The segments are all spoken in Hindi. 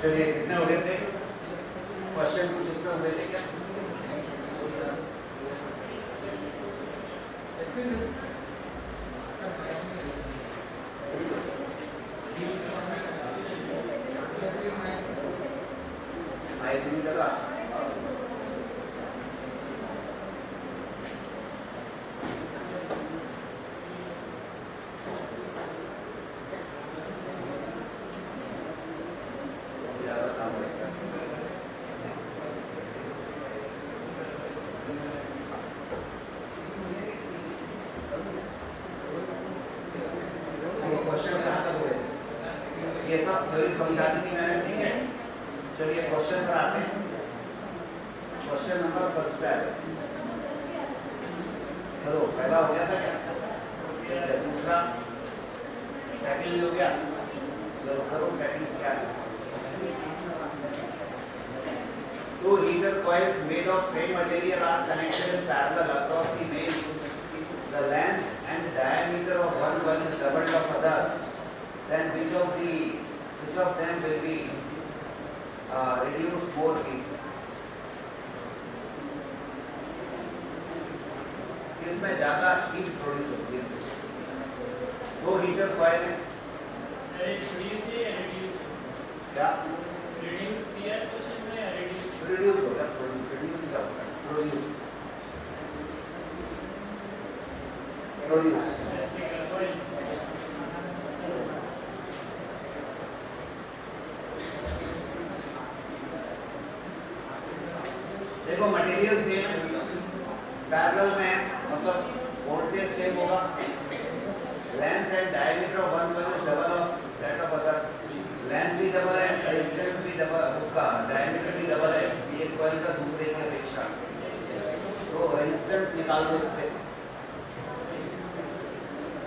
चलिए कितने हो गए थे क्वेश्चन, कुछ इसमें हुए थे क्या? ये सब थ्योरी समझा दी थी मैंने, ठीक है। चलिए क्वेश्चन पर आते हैं। क्वेश्चन नंबर फर्स्ट पे आते हैं। चलो पहला हो गया था क्या? दूसरा सेकंड हो गया। चलो करो सेकंड क्या है? Two heater coils made of same material are connected in parallel across the nails. The length and diameter of one coil is double of other. Then which of them will be reduce more heat? इसमें ज्यादा हीट प्रोड्यूस होती है। दो हीटर कॉइल हैं, क्या रिड्यूस होगा? रिड्यूस क्या होगा? प्रोड्यूस देखो मटेरियल सेम है, पैरेलल में है, मतलब वोल्टेज सेम होगा, length and diameter of one coil is double of that of other. Length भी डबल है, रेजिस्टेंस भी डबल, उसका डायमीटर भी डबल है एक कॉइल का दूसरे की अपेक्षा। तो रेजिस्टेंस निकाल दो इससे,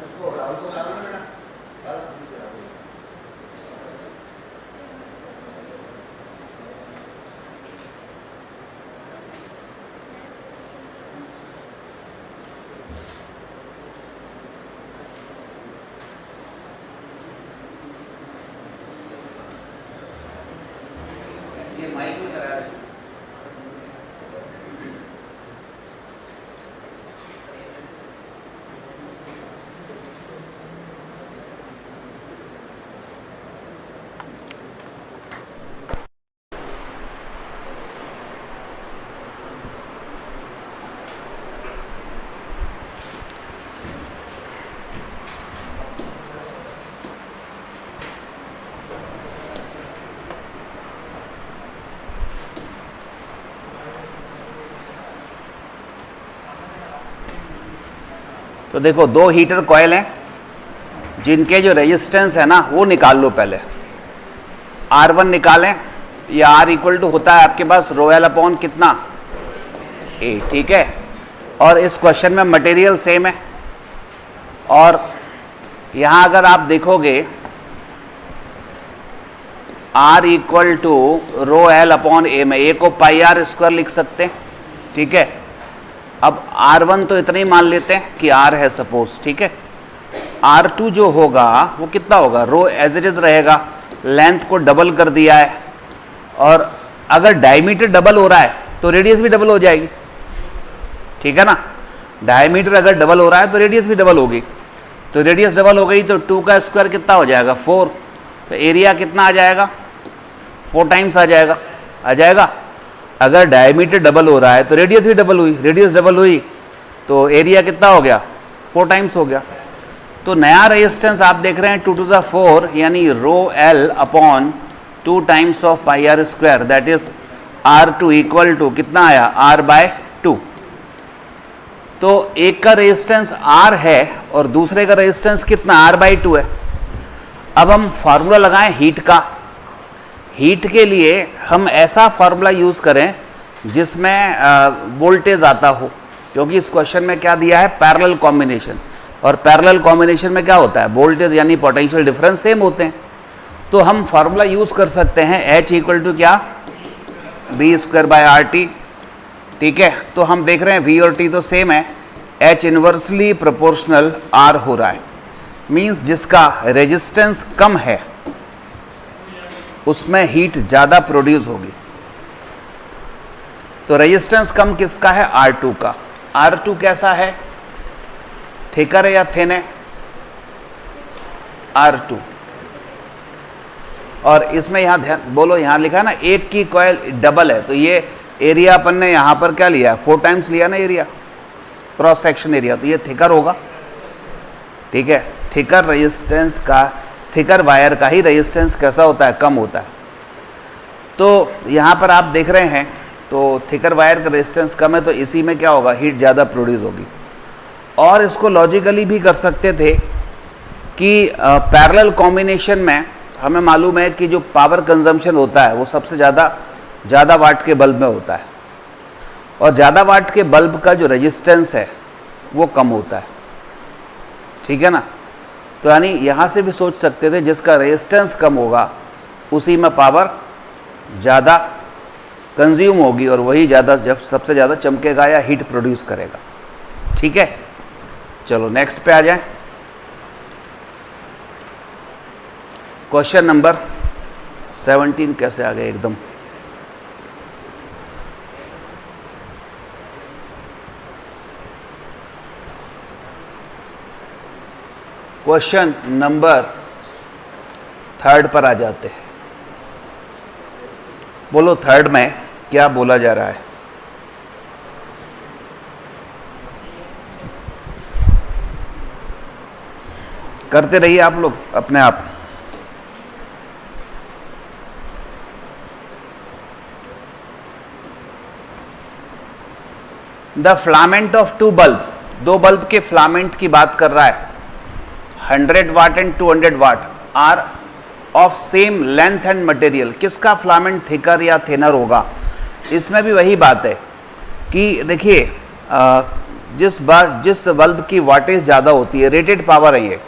उसको डाल दो, डालो ना बेटा, डालो नीचे डालो। ये माइक में लगा दे। तो देखो दो हीटर कॉइल हैं जिनके जो रेजिस्टेंस है ना वो निकाल लो पहले। R1 निकालें, या R इक्वल टू होता है आपके पास रो एल अपॉन कितना A, ठीक है। और इस क्वेश्चन में मटेरियल सेम है, और यहाँ अगर आप देखोगे R equal to rho L upon A में A को पाई R स्क्वायर लिख सकते हैं, ठीक है। अब R1 तो इतना ही मान लेते हैं कि R है सपोज, ठीक है। R2 जो होगा वो कितना होगा? रो एज इट इज रहेगा, लेंथ को डबल कर दिया है, और अगर डायमीटर डबल हो रहा है तो रेडियस भी डबल हो जाएगी, ठीक है ना। डायमीटर अगर डबल हो रहा है तो रेडियस भी डबल होगी, तो रेडियस डबल हो गई तो 2 का स्क्वायर कितना हो जाएगा? 4। तो एरिया कितना आ जाएगा? 4 टाइम्स आ जाएगा। अगर डायमीटर डबल हो रहा है तो रेडियस भी डबल हुई, रेडियस डबल हुई तो एरिया कितना हो गया? 4 टाइम्स हो गया। तो नया रेजिस्टेंस आप देख रहे हैं 2 to the 4 यानी rho L upon 2 times of pi are square, that is R2 equal to कितना आया? R/2। तो एक का रेजिस्टेंस R है और दूसरे का रेजिस्टेंस कितना? R/2 है। अब हम फार्मूला लगाएं हीट का। हीट के लिए हम ऐसा फार्मूला यूज करें जिसमें वोल्टेज आता हो, क्योंकि इस क्वेश्चन में क्या दिया है? पैरेलल कॉम्बिनेशन, और पैरेलल कॉम्बिनेशन में क्या होता है? वोल्टेज यानी पोटेंशियल डिफरेंस सेम होते हैं। तो हम फार्मूला यूज कर सकते हैं H इक्वल टू क्या? B²/RT, ठीक है। तो हम देख रहे हैं V और T तो सेम है, H इनवर्सली प्रोपोर्शनल R हो रहा है, मींस जिसका रेजिस्टेंस कम है उसमें हीट ज़्यादा प्रोड्यूस होगी। तो रेजिस्टेंस कम किसका है? R2 का। R2 कैसा है? थिकर है या थिन है? R2। और इसमें यहां ध्यान बोलो, यहां लिखा है ना एक की कॉइल डबल है, तो ये एरिया अपन ने यहां पर क्या लिया? 4 टाइम्स लिया ना एरिया, क्रॉस सेक्शन एरिया, तो ये थिकर होगा। ठीक है, थिकर रेजिस्टेंस का, थिकर वायर का ही रेजिस्टेंस कैसा होता है? कम होता है। तो यहां पर आप देख रहे हैं, तो थिकर वायर का रेजिस्टेंस कम है, तो इसी में क्या होगा? हीट ज़्यादा प्रोड्यूस होगी। और इसको लॉजिकली भी कर सकते थे कि पैरेलल कॉम्बिनेशन में हमें मालूम है कि जो पावर कंजम्पशन होता है वो सबसे ज़्यादा वाट के बल्ब में होता है, और ज़्यादा वाट के बल्ब का जो रेजिस्टेंस है वो कम होता है। ठीक है ना? तो यानी यहाँ से भी सोच सकते थे जिसका रेजिस्टेंस कम होगा उसी में पावर ज़्यादा कंज्यूम होगी, और वही ज़्यादा जब सबसे ज़्यादा चमकेगा या हीट प्रोड्यूस करेगा। ठीक है, चलो नेक्स्ट पे आ जाएं। क्वेश्चन नंबर 17 कैसे आ गए एकदम? क्वेश्चन नंबर 3 पर आ जाते हैं। बोलो 3 में क्या बोला जा रहा है? करते रहिए आप लोग अपने आप। The filament of 2 bulb, 2 bulb के फिलामेंट की बात कर रहा है, 100 watt and 200 watt are of same length and material. किसका फिलामेंट थिकर या थिनर होगा? इसमें भी वही बात है कि देखिए जिस बल्ब की वाटेज ज़्यादा होती है, रेटेड पावर है ये,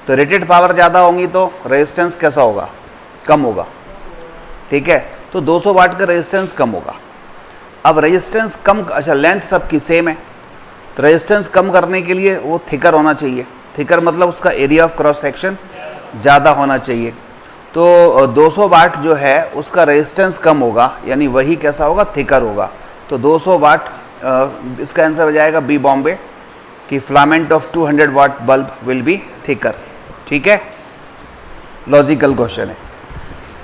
तो रेटेड पावर ज़्यादा होंगी तो रेजिस्टेंस कैसा होगा? कम होगा। ठीक है, तो 200 वाट का रेजिस्टेंस कम होगा। अब रेजिस्टेंस कम, अच्छा लेंथ सबकी सेम है, तो रेजिस्टेंस कम करने के लिए वो थिकर होना चाहिए। थिकर मतलब उसका एरिया ऑफ क्रॉस सेक्शन ज़्यादा होना चाहिए। तो 200 वाट जो है उसका रेजिस्टेंस कम होगा, यानी वही कैसा होगा? थिकर होगा। तो 200 वाट, इसका आंसर हो जाएगा बी बॉम्बे, कि filament of 200 watt bulb will be thicker. ठीक है, लॉजिकल क्वेश्चन है।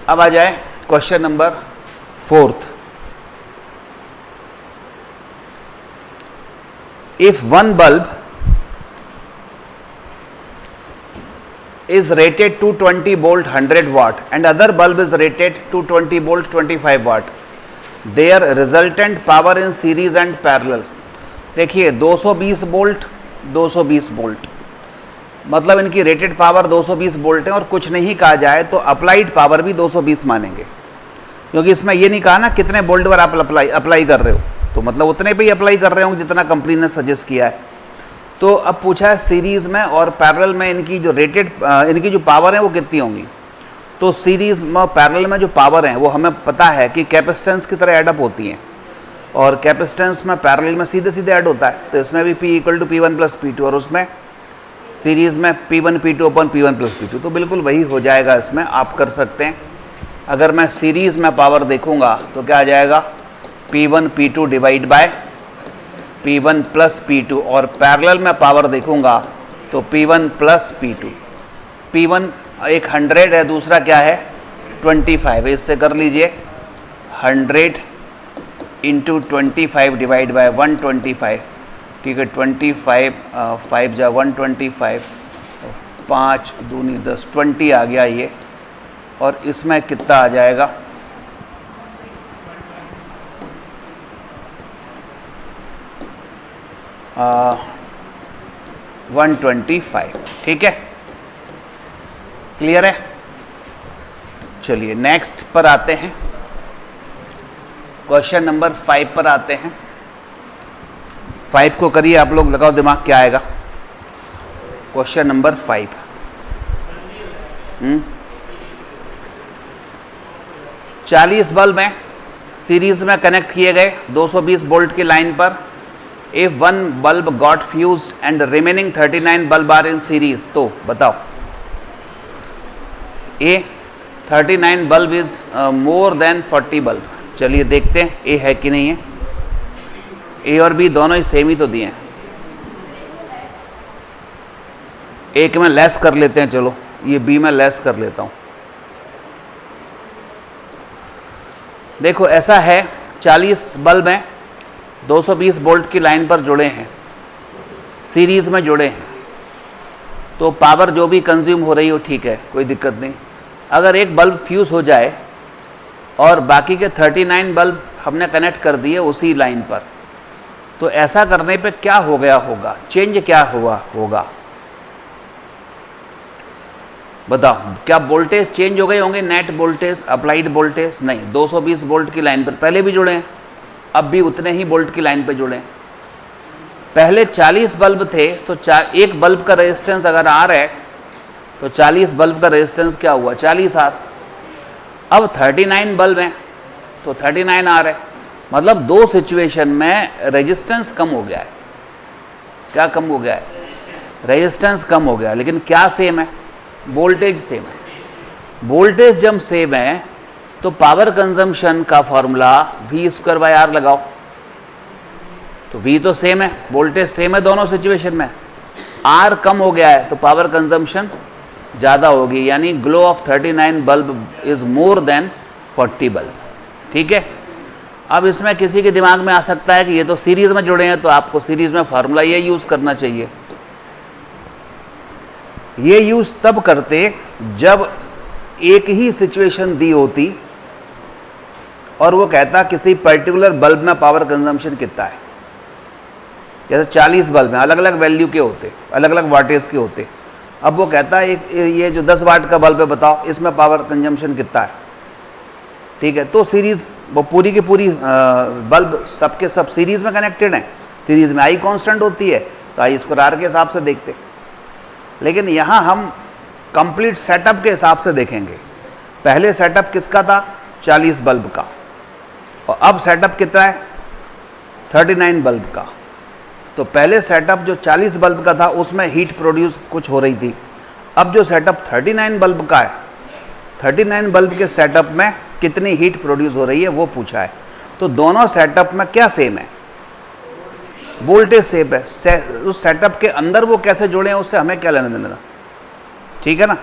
अब आ जाए question number 4। If one bulb is rated 220 volt 100 watt and other bulb is rated 220 volt 25 watt, their resultant power in series and parallel। देखिए 220 वोल्ट 220 वोल्ट, मतलब इनकी रेटेड पावर 220 वोल्ट है, और कुछ नहीं कहा जाए तो अप्लाइड पावर भी 220 मानेंगे, क्योंकि इसमें ये नहीं कहा ना कितने वोल्ट पर आप अप्लाई कर रहे हो, तो मतलब उतने पे ही अप्लाई कर रहे होंगे जितना कंपनी ने सजेस्ट किया है। तो अब पूछा है सीरीज़ में और पैरेलल में इनकी जो रेटेड इनकी जो पावर है वो कितनी होंगी। तो सीरीज़ में पैरेलल में जो पावर है वो हमें पता है कि कैपेसिटेंस की तरह ऐडअप होती हैं, और कैपेसिटेंस में पैरेलल में सीधे सीधे ऐड होता है, तो इसमें भी P = P1 + P2, और उसमें सीरीज़ में P1 P2 / P1 + P2, तो बिल्कुल वही हो जाएगा। इसमें आप कर सकते हैं, अगर मैं सीरीज़ में पावर देखूंगा तो क्या आ जाएगा? P1 P2 divide by P1 + P2, और पैरेलल में पावर देखूंगा तो P1 + P2। P1 एक 100 है, दूसरा क्या है? 25 है, इससे कर लीजिए 100 × 25 डिवाइड बाय 125। ठीक है, 25 5 जा 125, 5 दूनी 10, 20 आ गया ये, और इसमें कितना आ जाएगा? 125। ठीक है, क्लियर है? चलिए नेक्स्ट पर आते हैं, क्वेश्चन नंबर 5 पर आते हैं। 5 को करिए आप लोग, लगाओ दिमाग क्या आएगा। क्वेश्चन नंबर 5, 40 बल्ब हैं सीरीज में कनेक्ट किए गए 220 वोल्ट की लाइन पर। If one bulb got fused and remaining 39 bulb are in series, तो बताओ। A 39 bulb is more than 40 bulb. चलिए देखते हैं ए है कि नहीं है। ए और बी दोनों ही सेम ही तो दिए हैं। एक में लेस कर लेते हैं, चलो ये बी में लेस कर लेता हूं। देखो ऐसा है, 40 बल्ब हैं, 220 वोल्ट की लाइन पर जुड़े हैं, सीरीज में जुड़े हैं, तो पावर जो भी कंज्यूम हो रही हो ठीक है, कोई दिक्कत नहीं। अगर एक बल्ब फ्यूज हो जाए और बाकी के 39 बल्ब हमने कनेक्ट कर दिए उसी लाइन पर, तो ऐसा करने पे क्या हो गया होगा, चेंज क्या हुआ होगा बताओ। क्या वोल्टेज चेंज हो गए होंगे, नेट वोल्टेज, अप्लाइड वोल्टेज? नहीं, 220 वोल्ट की लाइन पर पहले भी जुड़े हैं, अब भी उतने ही वोल्ट की लाइन पर जुड़े हैं। पहले 40 बल्ब थे तो एक बल्ब का रेजिस्टेंस अगर आर है तो 40 बल्ब का रेजिस्टेंस क्या हुआ, 40 आर। अब 39 बल्ब हैं तो 39 आर है, मतलब दो सिचुएशन में रेजिस्टेंस कम हो गया है। क्या कम हो गया है? रेजिस्टेंस कम हो गया, लेकिन क्या सेम है? वोल्टेज सेम है। वोल्टेज जब सेम है तो पावर कंजम्पशन का फॉर्मूला V²/R लगाओ, तो V तो सेम है, वोल्टेज सेम है दोनों सिचुएशन में, R कम हो गया है तो पावर कंजम्पशन ज़्यादा होगी, यानी glow of 39 bulb is more than 40 bulb. ठीक है। अब इसमें किसी के दिमाग में आ सकता है कि ये तो सीरीज में जुड़े हैं, तो आपको सीरीज में फार्मूला ये यूज़ करना चाहिए। ये यूज़ तब करते जब एक ही सिचुएशन दी होती और वो कहता किसी पर्टिकुलर बल्ब में पावर कंजम्पशन कितना है। जैसे 40 बल्ब हैं, अलग अलग वैल्यू के होते, अलग अलग वाटेज के होते। अब वो कहता है एक ये जो 10 वाट का बल्ब है बताओ इसमें पावर कंजम्पशन कितना है। ठीक है, तो सीरीज वो पूरी की पूरी बल्ब सबके सब सीरीज में कनेक्टेड हैं, सीरीज में आई कांस्टेंट होती है तो I²R के हिसाब से देखते। लेकिन यहाँ हम कंप्लीट सेटअप के हिसाब से देखेंगे। पहले सेटअप किसका था? 40 बल्ब का, और अब सेटअप कितना है? 39 बल्ब का। तो पहले सेटअप जो 40 बल्ब का था उसमें हीट प्रोड्यूस कुछ हो रही थी। अब जो सेटअप 39 बल्ब का है, 39 बल्ब के सेटअप में कितनी हीट प्रोड्यूस हो रही है वो पूछा है। तो दोनों सेटअप में क्या सेम है? वोल्टेज सेम है। उस सेटअप के अंदर वो कैसे जुड़े हैं उससे हमें क्या लेना देना था। ठीक है ना।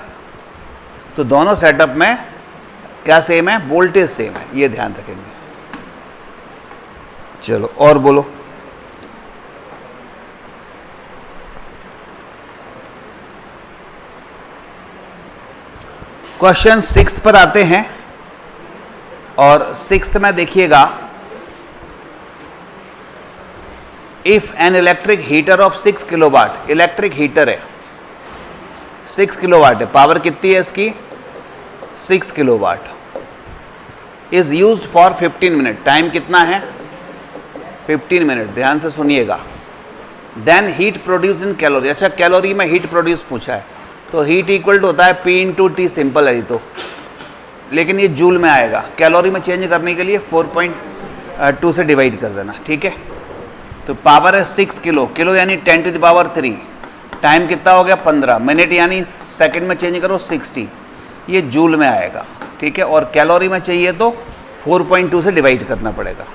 तो दोनों सेटअप में क्या सेम है? वोल्टेज सेम है, ये ध्यान रखेंगे। चलो और बोलो। क्वेश्चन 6 पर आते हैं, और 6 में देखिएगा, if an electric heater of 6 kilowatt, electric heater है 6 किलोवाट है, पावर कितनी है इसकी? 6 kilowatt, is used for 15 minute, time कितना है? 15 मिनट, ध्यान से सुनिएगा। Then heat produce in calorie, अच्छा कैलोरी में हीट प्रोड्यूस पूछा है, तो हीट इक्वल टू होता है P/T, सिंपल है ये तो, लेकिन ये जूल में आएगा। कैलोरी में चेंज करने के लिए 4.2 से डिवाइड कर देना। ठीक है, तो पावर है 6 किलो, किलो यानी 10⁻3, टाइम कितना हो गया? 15 मिनट, यानी सेकंड में चेंज करो 60, ये जूल में आएगा। ठीक है, और कैलोरी में चाहिए तो 4.2 से डिवाइड करना पड़ेगा।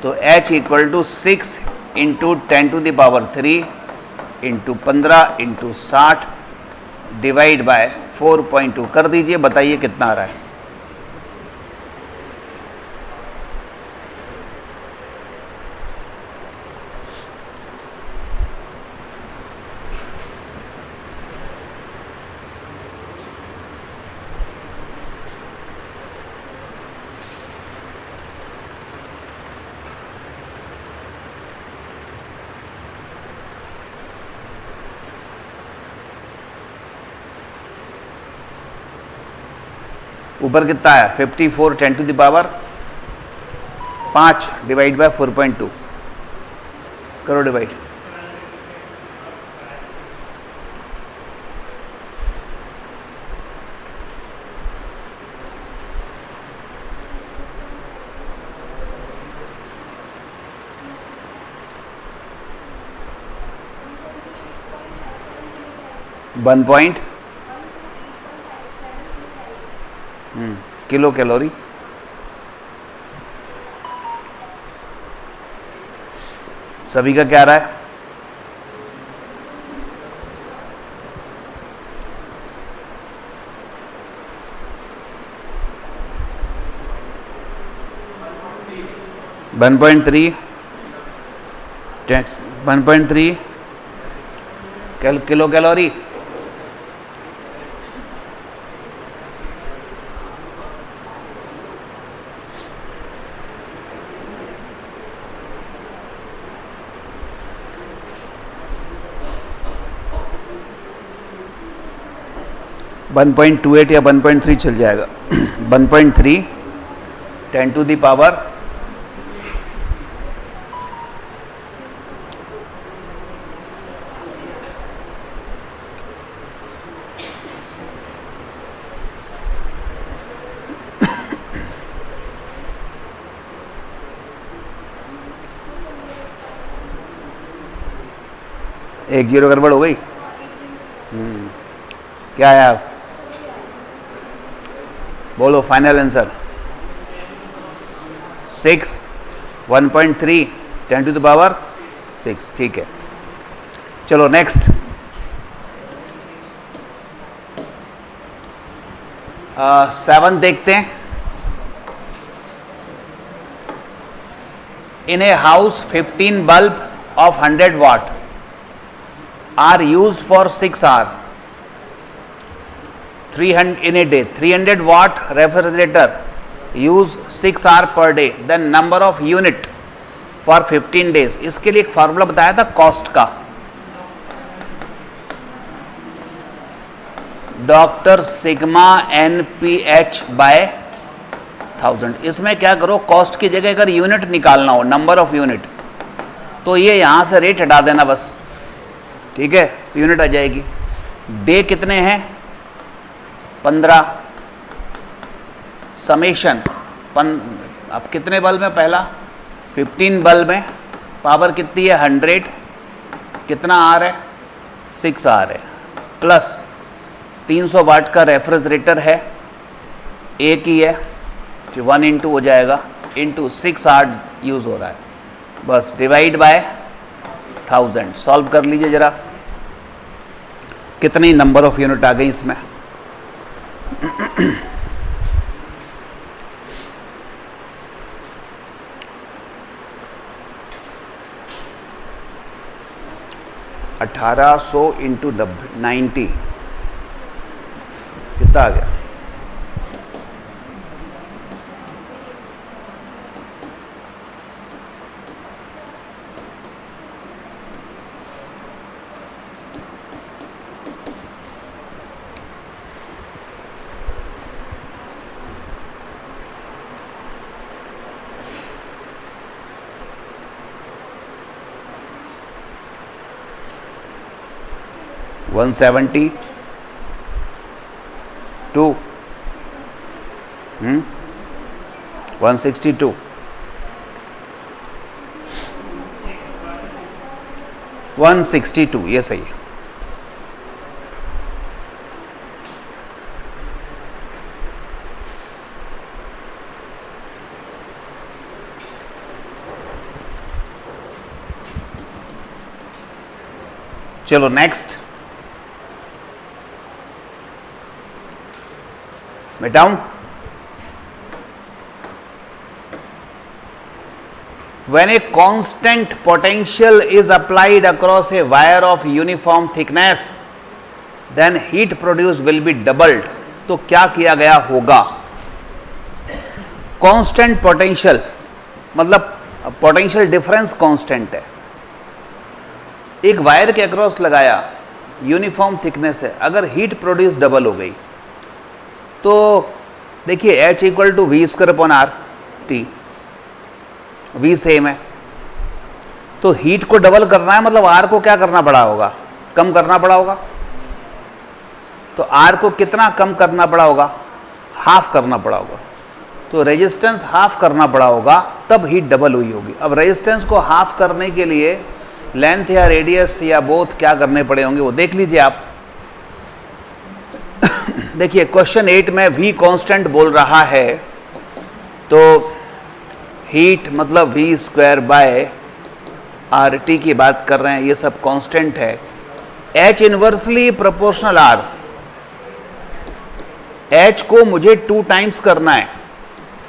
तो H = 6 × 10⁻3 × 15 × 60 डिवाइड बाय 4.2 कर दीजिए, बताइए कितना आ रहा है। ऊपर कितना है? 54 10⁵ डिवाइड बाय 4.2 करो डिवाइड। Kilo calorie. सभी का क्या रहा है? One point three kilo calorie. One 1.28 या 1.3 चल जाएगा। 1.3 10 टू दी पावर 10 गड़बड़ हो गई। क्या है आप बोलो final answer? 6 1.3 10 to the power 6। ठीक है, चलो नेक्स्ट। 7 देखते हैं। In a house 15 bulb of 100 watt are used for 6 hours 300 in a day. 300 watt refrigerator use 6 hours per day. Then number of unit for 15 days. इसके लिए एक फार्मूला बताया था कॉस्ट का, डॉक्टर सिग्मा NPH बाय 1000। इसमें क्या करो, कॉस्ट की जगह अगर यूनिट निकालना हो, नंबर ऑफ यूनिट, तो ये यहां से रेट हटा देना बस। ठीक है, तो यूनिट आ जाएगी। डे कितने हैं? 15 समेशन अब कितने बल्ब में? पहला 15 बल्ब में पावर कितनी है? 100। कितना आर है? 6 आर है। प्लस 300 वाट का रेफ्रिजरेटर है, एक ही है, 1 इंटू हो जाएगा, इंटू 6 आर यूज हो रहा है, बस डिवाइड बाय 1000। सॉल्व कर लीजिए जरा, कितनी नंबर ऑफ यूनिट आ गई इसमें? $1800 इंटू 90 कितना आ गया? $172 162 162 ये सही है। चलो next मिटाऊं। When a constant potential is applied across a wire of uniform thickness, then heat produced will be doubled. तो क्या किया गया होगा? कांस्टेंट पोटेंशियल मतलब पोटेंशियल डिफरेंस कांस्टेंट है, एक वायर के अक्रॉस लगाया, यूनिफॉर्म थिकनेस है, अगर हीट प्रोड्यूस डबल हो गई तो देखिए H equal to V square upon R T, V same है, तो हीट को डबल करना है मतलब R को क्या करना पड़ा होगा? कम करना पड़ा होगा। तो R को कितना कम करना पड़ा होगा? हाफ करना पड़ा होगा। तो रेजिस्टेंस हाफ करना पड़ा होगा, तब हीट डबल हुई होगी। अब रेजिस्टेंस को हाफ करने के लिए लेंथ या रेडियस या बोथ क्या करने पड़े होंगे वो देख लीजिए आप। देखिए क्वेश्चन 8 में V कांस्टेंट बोल रहा है, तो हीट मतलब V स्क्वायर बाय RT की बात कर रहे हैं, ये सब कांस्टेंट है। H inversely proportional R, H को मुझे 2 टाइम्स करना है,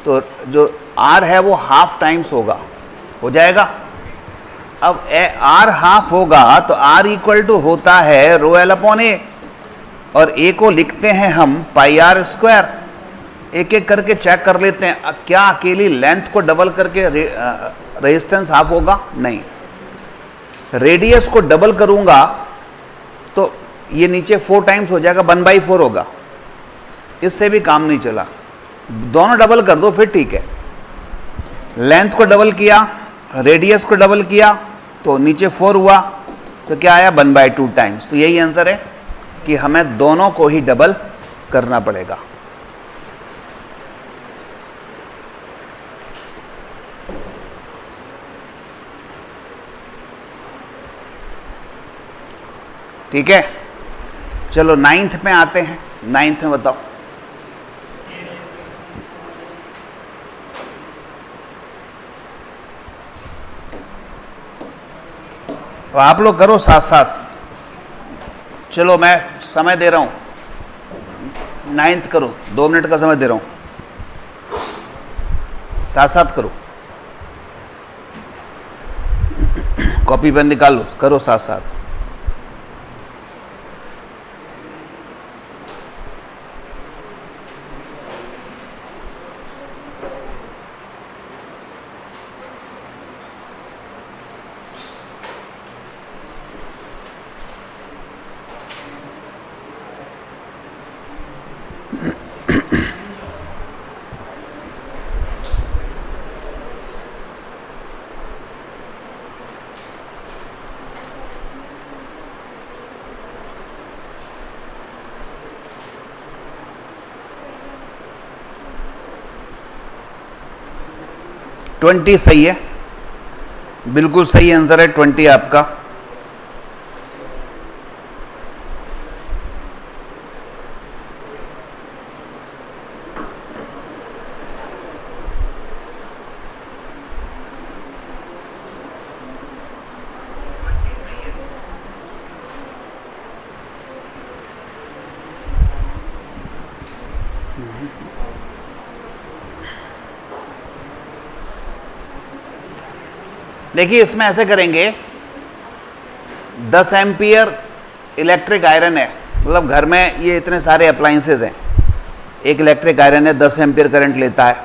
तो जो R है वो हाफ टाइम्स होगा, हो जाएगा। अब R हाफ होगा तो R इक्वल टू होता है रो एल अपॉन ए, और A को लिखते हैं हम पाई आर स्क्वायर। एक एक करके चेक कर लेते हैं, क्या अकेली लेंथ को डबल करके रेजिस्टेंस हाफ होगा? नहीं। रेडियस को डबल करूंगा तो ये नीचे 4 टाइम्स हो जाएगा, 1/4 होगा। इससे भी काम नहीं चला, दोनों डबल कर दो फिर ठीक है। लेंथ को डबल किया, रेडियस को डबल किया तो नीचे 4 हुआ, तो क्या आया? 1/2 टाइम्स। तो यही आंसर है कि हमें दोनों को ही डबल करना पड़ेगा। ठीक है, चलो 9th में आते हैं। 9th में बताओ। तो आप लोग करो साथ साथ, चलो मैं समय दे रहा हूं। 9th करो, 2 मिनट का समय दे रहा हूं, साथ साथ करो। कॉपी पेन निकाल लो, करो साथ साथ। ट्वेंटी सही है, बिल्कुल सही आंसर है 20 आपका। देखिए इसमें ऐसे करेंगे, 10 एम्पियर इलेक्ट्रिक आयरन है, मतलब घर में ये इतने सारे अप्लाइंसेस हैं। एक इलेक्ट्रिक आयरन है 10 एम्पियर करंट लेता है,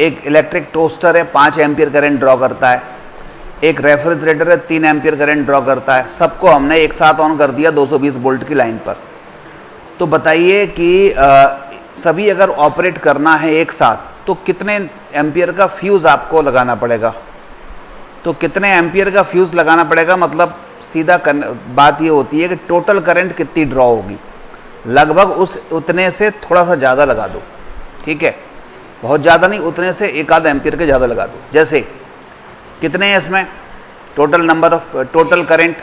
एक इलेक्ट्रिक टोस्टर है 5 एम्पियर करंट ड्रॉ करता है, एक रेफ्रिजरेटर है 3 एम्पियर करंट ड्रॉ करता है। सबको हमने एक साथ ऑन कर दिया 220 वोल्ट की लाइन पर। तो बताइए कि सभी अगर ऑपरेट करना है एक साथ तो कितने एम्पियर का फ्यूज़ आपको लगाना पड़ेगा? तो कितने एम्पियर का फ्यूज़ लगाना पड़ेगा, मतलब सीधा बात ये होती है कि टोटल करंट कितनी ड्रॉ होगी, लगभग उतने से थोड़ा सा ज़्यादा लगा दो। ठीक है, बहुत ज़्यादा नहीं, उतने से 1 एम्पियर के ज़्यादा लगा दो। जैसे कितने हैं इसमें? Total number of total current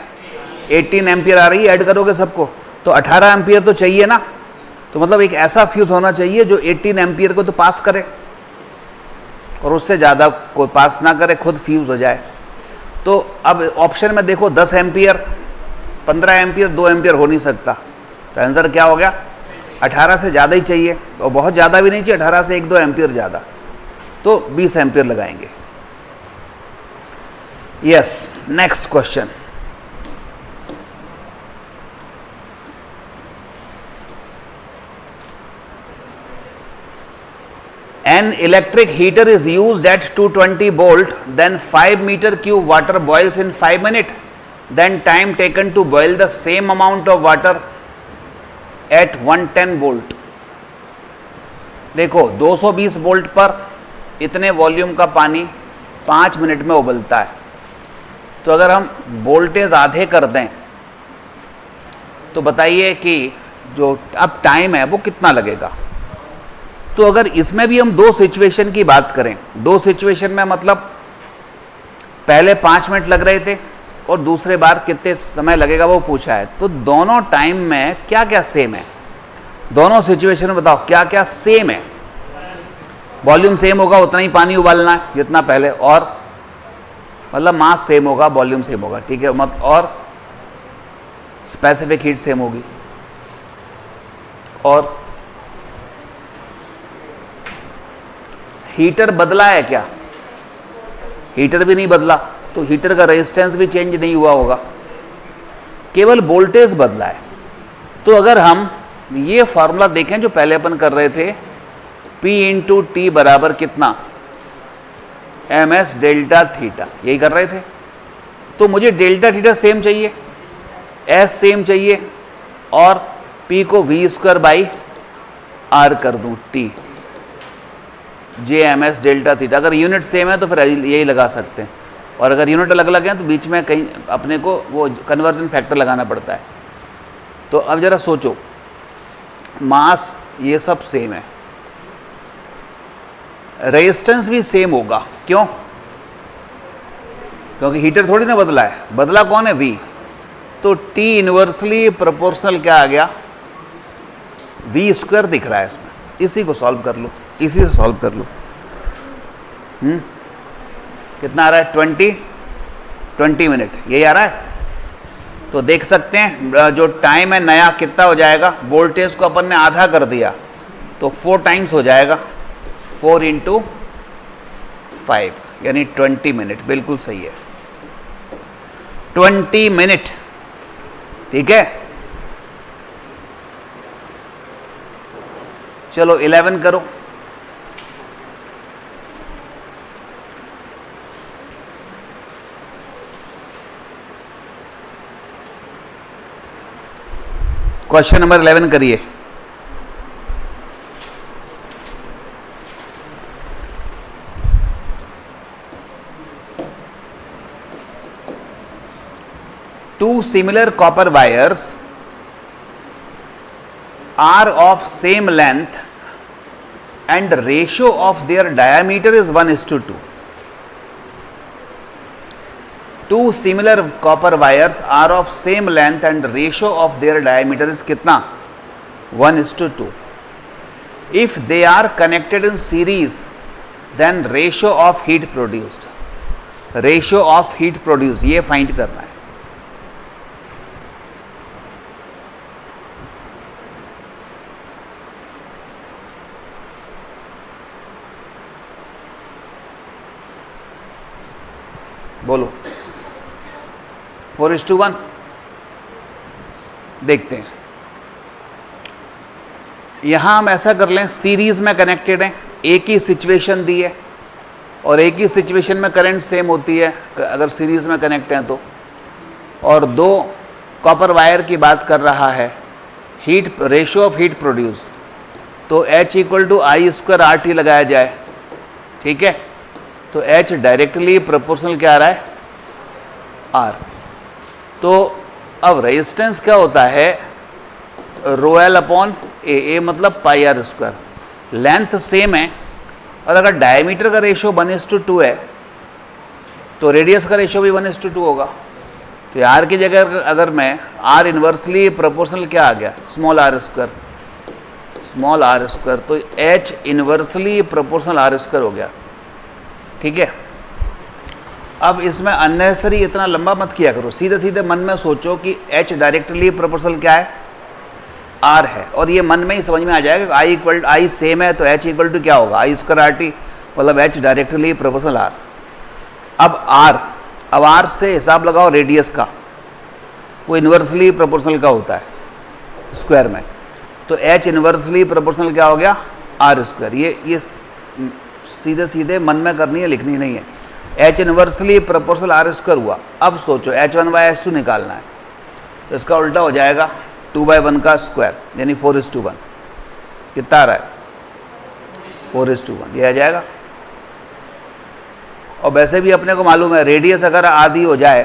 18 ampere आ रही है, ऐड करोगे सबको तो 18 एम्पियर तो चाहिए ना। तो मतलब एक ऐसा फ्यूज़ होना चाहिए जो 18 एम्पियर को तो पास करे और उससे ज़्यादा कोई पास ना करे, खुद फ्यूज़ हो जाए। तो अब ऑप्शन में देखो 10 एम्पियर, 15 एम्पियर, 2 एम्पियर हो नहीं सकता। तो आंसर क्या हो गया? 18 से ज़्यादा ही चाहिए, तो बहुत ज़्यादा भी नहीं चाहिए, 18 से 1-2 एम्पियर ज़्यादा, तो 20 एम्पियर लगाएंगे। Yes, next question. An electric heater is used at 220 volt, then 5 meter cube water boils in 5 minutes. Then time taken to boil the same amount of water at 110 volt. देखो 220 वोल्ट पर इतने वॉल्यूम का पानी 5 मिनट में उबलता है। तो अगर हम वोल्टेज आधे कर दें तो बताइए कि जो अब टाइम है वो कितना लगेगा। तो अगर इसमें भी हम 2 सिचुएशन की बात करें, 2 सिचुएशन में मतलब पहले 5 मिनट लग रहे थे और दूसरे बार कितने समय लगेगा वो पूछा है। तो दोनों टाइम में क्या क्या सेम है? दोनों सिचुएशन में बताओ क्या क्या सेम है। वॉल्यूम सेम होगा, उतना ही पानी उबालना है जितना पहले, और मतलब मास सेम होगा, वॉल्यूम सेम होगा, ठीक है मत, और स्पेसिफिक हीट सेम होगी, और हीटर बदला है क्या? हीटर भी नहीं बदला, तो हीटर का रेजिस्टेंस भी चेंज नहीं हुआ होगा, केवल वोल्टेज बदला है। तो अगर हम ये फॉर्मूला देखें जो पहले अपन कर रहे थे, P इंटू टी बराबर कितना, ms डेल्टा थीटा, यही कर रहे थे। तो मुझे डेल्टा थीटा सेम चाहिए, s सेम चाहिए, और P को v स्क्वायर बाई r कर दूं, t JMS डेल्टा थीटा। अगर यूनिट सेम है तो फिर यही लगा सकते हैं, और अगर यूनिट अलग अलग हैं तो बीच में कहीं अपने को वो कन्वर्जन फैक्टर लगाना पड़ता है। तो अब जरा सोचो, मास ये सब सेम है, रेजिस्टेंस भी सेम होगा, क्यों? क्योंकि हीटर थोड़ी ना बदला है, बदला कौन है? V। तो T इनवर्सली प्रोपोर्शनल क्या आ गया? V स्क्वायर दिख रहा है इसमें। इसी को सॉल्व कर लो, इसी से सॉल्व कर लो। कितना आ रहा है? 20 मिनट, यही आ रहा है। तो देख सकते हैं जो टाइम है नया कितना हो जाएगा, वोल्टेज को अपन ने आधा कर दिया तो 4 टाइम्स हो जाएगा, 4 इंटू 5 यानी 20 मिनट। बिल्कुल सही है, 20 मिनट, ठीक है। चलो 11 करो। क्वेश्चन नंबर 11 करिए। Two similar copper wires are of same length and ratio of their diameter is 1:2. Two similar copper wires are of same length and ratio of their diameter is कितना? 1:2. If they are connected in series, then ratio of heat produced. Ratio of heat produced ये फाइंड करना है। बोलो। 4:1 देखते हैं। यहां हम ऐसा कर लें, सीरीज में कनेक्टेड हैं, एक ही सिचुएशन दी है और एक ही सिचुएशन में करंट सेम होती है अगर सीरीज में कनेक्ट हैं तो, और 2 कॉपर वायर की बात कर रहा है, heat ratio of heat produce, तो H = I² RT लगाया जाए, ठीक है। तो H डायरेक्टली प्रोपोर्शनल क्या आ रहा है? R। तो अब रेजिस्टेंस क्या होता है? ρL/A मतलब πr²। लेंथ सेम है, और अगर डायमीटर का रेशियो 1:2 है तो रेडियस का रेशियो भी 1:2 होगा। तो R की जगह अगर मैं R इन्वर्सली प्रोपोर्शनल क्या आ गया? स्मॉल r², तो H इन्वर्सली प्रोपोर्शनल r² हो गया, ठीक है। अब इसमें अननेसेसरी इतना लंबा मत किया करो, सीधे सीधे मन में सोचो कि H डायरेक्टली प्रोपोर्शनल क्या है? R है, और ये मन में ही समझ में आ जाएगा। I सेम है तो H = क्या होगा? I² RT, मतलब H डायरेक्टली प्रोपोर्शनल R। अब R से हिसाब लगाओ रेडियस का, वो इन्वर्सली प्रोपोर्शनल का होता है स्क्वायर में, तो H इन्वर्सली प्रोपोर्शनल क्या हो गया? R²। ये सीधे सीधे मन में करनी है, लिखनी नहीं है। H इन्वर्सली प्रोपोर्शनल R² हुआ। अब सोचो H1/H2 निकालना है, तो इसका उल्टा हो जाएगा 2/1 का स्क्वायर, यानी 4:1। कितना आ रहा है? 4:1, ये आ जाएगा। और वैसे भी अपने को मालूम है, रेडियस अगर आधी हो जाए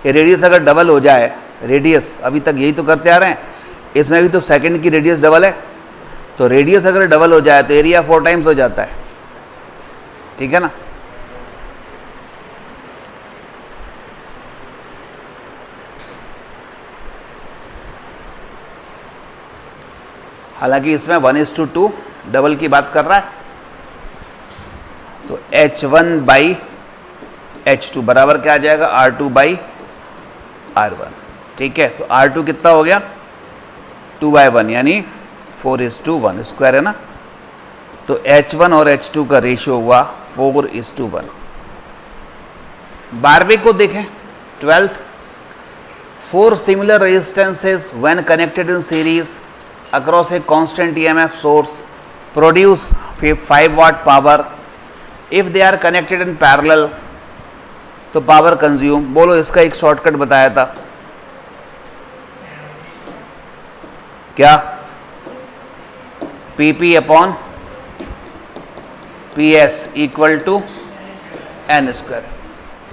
या रेडियस अगर डबल हो जाए, रेडियस अभी तक यही तो करते आ रहे हैं, इसमें भी तो सेकंड की रेडियस डबल है, तो रेडियस अगर डबल हो जाए तो एरिया 4 टाइम्स हो जाता है, ठीक है ना। हालांकि इसमें 1:2 डबल की बात कर रहा है। तो H1/H2 बराबर क्या आ जाएगा, R2/R1। ठीक है, तो R2 कितना हो गया, 2/1 यानी 4:1 स्क्वायर है ना। तो H1 और H2 का रेशियो हुआ 4:1। 12वीं को देखें, 12th। 4 similar resistances when connected in series across a constant EMF source produce 5 watt power if they are connected in parallel। तो पावर कंज्यूम, बोलो इसका एक शॉर्टकट बताया था क्या, PP upon PS equal to N square.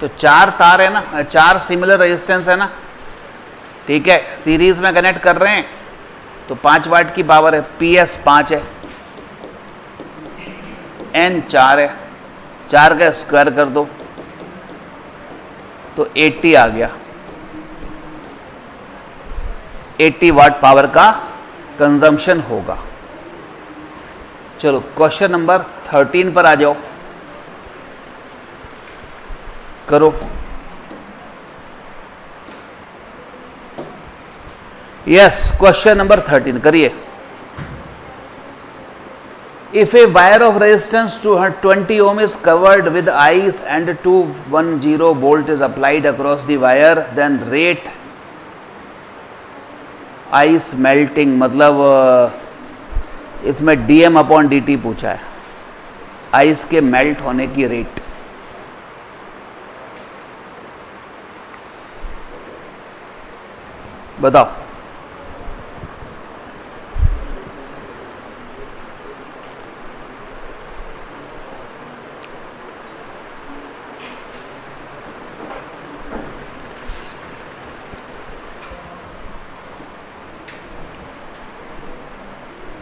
तो 4 तार है ना, 4 सिमिलर रेजिस्टेंस है ना, ठीक है, सीरीज में कनेक्ट कर रहे हैं तो 5 वाट की पावर है। PS 5 है, N 4 है, 4 का स्क्वायर कर दो तो 80 आ गया। 80 वाट पावर का कंजम्पशन होगा। चलो क्वेश्चन नंबर 13 पर आ जाओ, करो। यस, क्वेश्चन नंबर 13 करिए। If a wire of resistance to 20 ohm is covered with ice and 210 volt is applied across the wire, then rate ice melting, मतलब इसमें dm अपॉन dt पूछा है, आइस के मेल्ट होने की रेट। बताओ।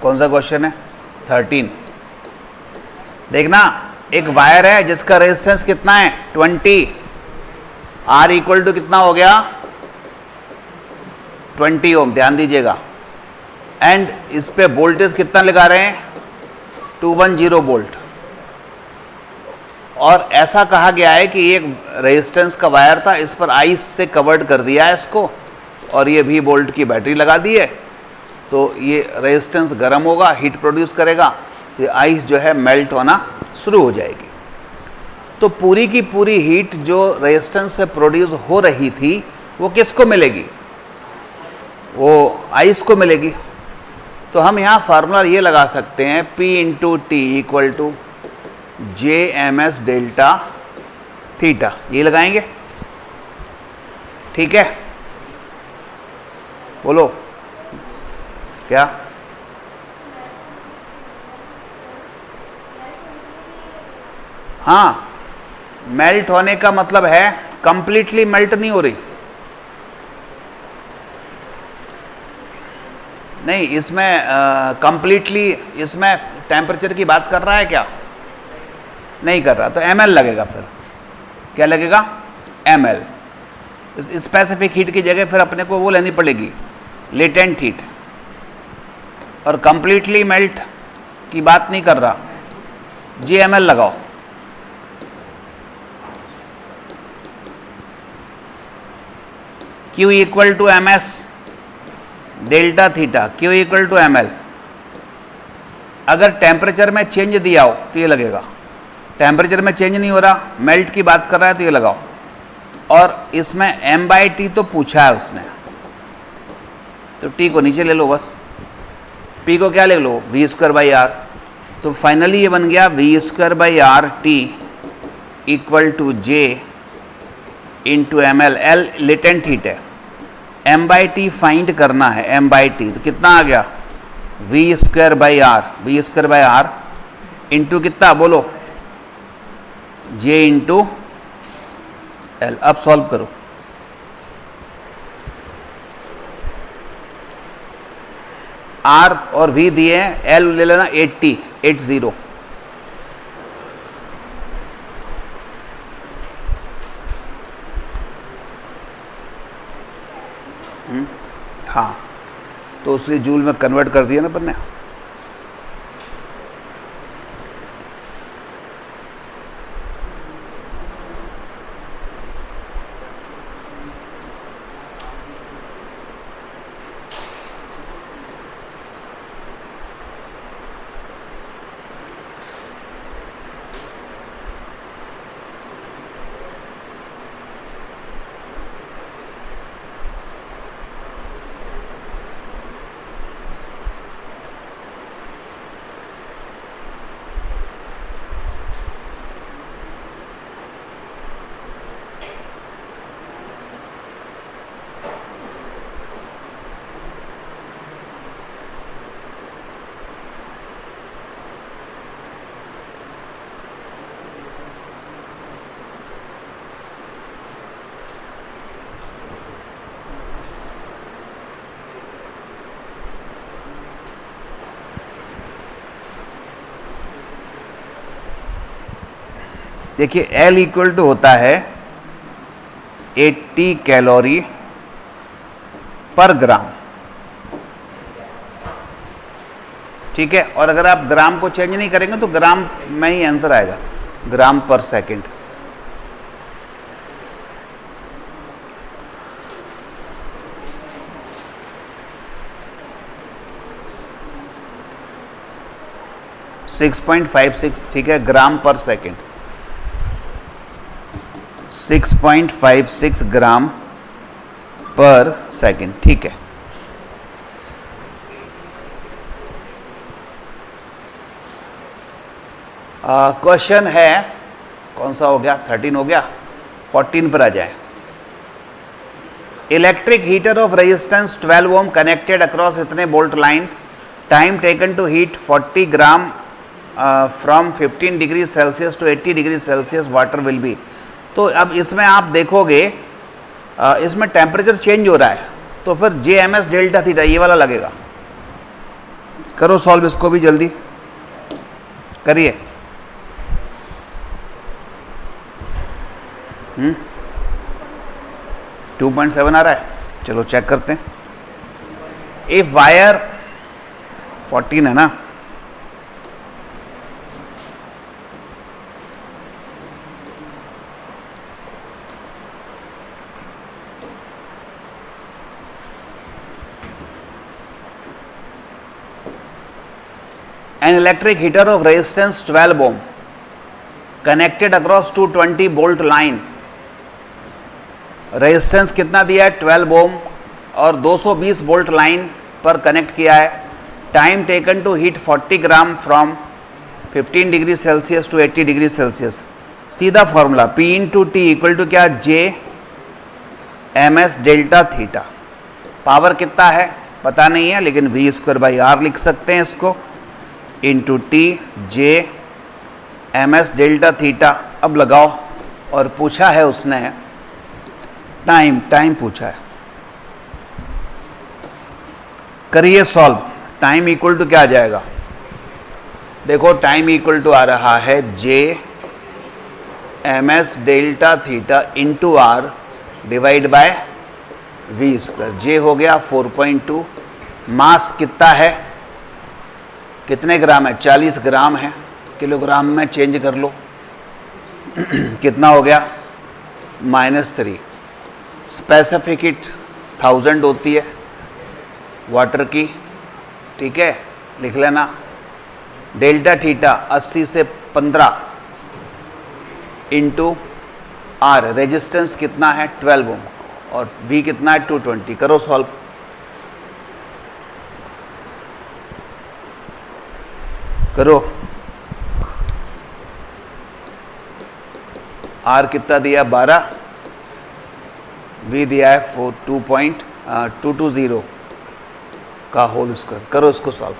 कौन सा क्वेश्चन है, 13। देखना, एक वायर है जिसका रेजिस्टेंस कितना है, 20। R इक्वल टू कितना हो गया, 20 ओम, ध्यान दीजिएगा। एंड इस पे वोल्टेज कितना लगा रहे हैं, 210 वोल्ट। और ऐसा कहा गया है कि एक रेजिस्टेंस का वायर था, इस पर आइस से कवर्ड कर दिया है इसको, और ये V वोल्ट की बैटरी लगा दी है। तो ये रेजिस्टेंस गर्म होगा, हीट प्रोड्यूस करेगा, तो ये आइस जो है मेल्ट होना शुरू हो जाएगी। तो पूरी की पूरी हीट जो रेजिस्टेंस से प्रोड्यूस हो रही थी वो किसको मिलेगी, वो आइस को मिलेगी। तो हम यहाँ फार्मूला ये लगा सकते हैं, P into T equal to JMS delta theta, ये लगाएंगे। ठीक है, बोलो क्या, हाँ, मेल्ट होने का मतलब है कंप्लीटली मेल्ट नहीं हो रही। नहीं, इसमें कंप्लीटली इसमें टेम्परेचर की बात कर रहा है क्या, नहीं कर रहा, तो ml लगेगा। फिर क्या लगेगा, ml। इस स्पेसिफिक हीट की जगह फिर अपने को वो लेनी पड़ेगी, लेटेंट हीट। और कंप्लीटली मेल्ट की बात नहीं कर रहा, JML लगाओ। Q equal to MS delta theta, Q equal to ML। अगर टेम्परेचर में चेंज दिया हो तो ये लगेगा, टेम्परेचर में चेंज नहीं हो रहा, मेल्ट की बात कर रहा है तो ये लगाओ। और इसमें m/t तो पूछा है उसने, तो t को नीचे ले लो बस, p को क्या ले लो, v²/r। तो फाइनली ये बन गया v²/r t equal to j into ml। l latent heat है, m/t फाइंड करना है, m/t तो कितना आ गया, v²/r इंटू कितना बोलो, j इंटू l। अब सॉल्व करो। R और V दिए हैं, L ले लेना 80। हाँ, तो उसलिए जूल में कन्वर्ट कर दिया ना अपन ने। देखिए L इक्वल टू होता है 80 कैलोरी पर ग्राम, ठीक है। और अगर आप ग्राम को चेंज नहीं करेंगे तो ग्राम में ही आंसर आएगा, ग्राम पर सेकंड। सिक्स 6.56, ठीक है, ग्राम पर सेकंड। 6.56 ग्राम पर सेकंड, ठीक है। क्वेश्चन है, कौन सा हो गया, 13 हो गया, 14 पर आ जाए। Electric heater of resistance 12 ohm connected across इतने volt line, time taken to heat 40 gram from 15 degree Celsius to 80 degree Celsius, water will be. तो अब इसमें आप देखोगे इसमें टेम्परेचर चेंज हो रहा है, तो फिर JMS डेल्टा थीटा ये वाला लगेगा। करो सॉल्व इसको भी, जल्दी करिए। 2.7 आ रहा है, चलो चेक करते हैं। इफ वायर 14 है ना, an electric heater of resistance 12 ohm connected across 220 volt line, resistance कितना दिया है 12 ओम और 220 वोल्ट लाइन पर कनेक्ट किया है। Time taken to heat 40 gram from 15 degree Celsius to 80 degree Celsius. सीधा formula P into T equal to क्या, JMS डेल्टा थीटा। पावर कितना है पता नहीं है, लेकिन V²/R लिख सकते हैं इसको, into T JMS delta theta. अब लगाओ, और पूछा है उसने टाइम पूछा है, करिए सॉल्व। टाइम इक्वल टू क्या आ जाएगा, देखो टाइम इक्वल टू आ रहा है JMS delta theta into R divide by V²। J हो गया 4.2, मास कितना है, कितने ग्राम है, 40 ग्राम है, किलोग्राम में चेंज कर लो कितना हो गया, -3। स्पेसिफिक हीट 1000 होती है वाटर की, ठीक है, लिख लेना। डेल्टा थीटा 80 से 15 इंटू R, रेजिस्टेंस कितना है 12 ओम और V कितना है 220। करो सॉल्व। करो, R कितना दिया 12, V दिया है 2.220 का होल स्क्वायर। करो इसको सॉल्व।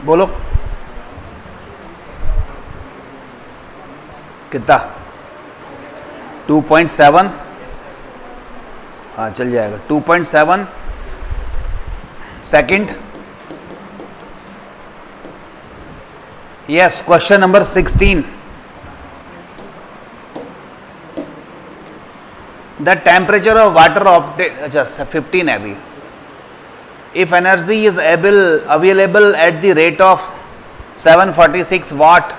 बोलो कितना? 2.7, हाँ चल जाएगा। 2.7 second. Yes, question number 16। The temperature of water obtain, अच्छा 15 है अभी। If energy is available at the rate of 746 watt,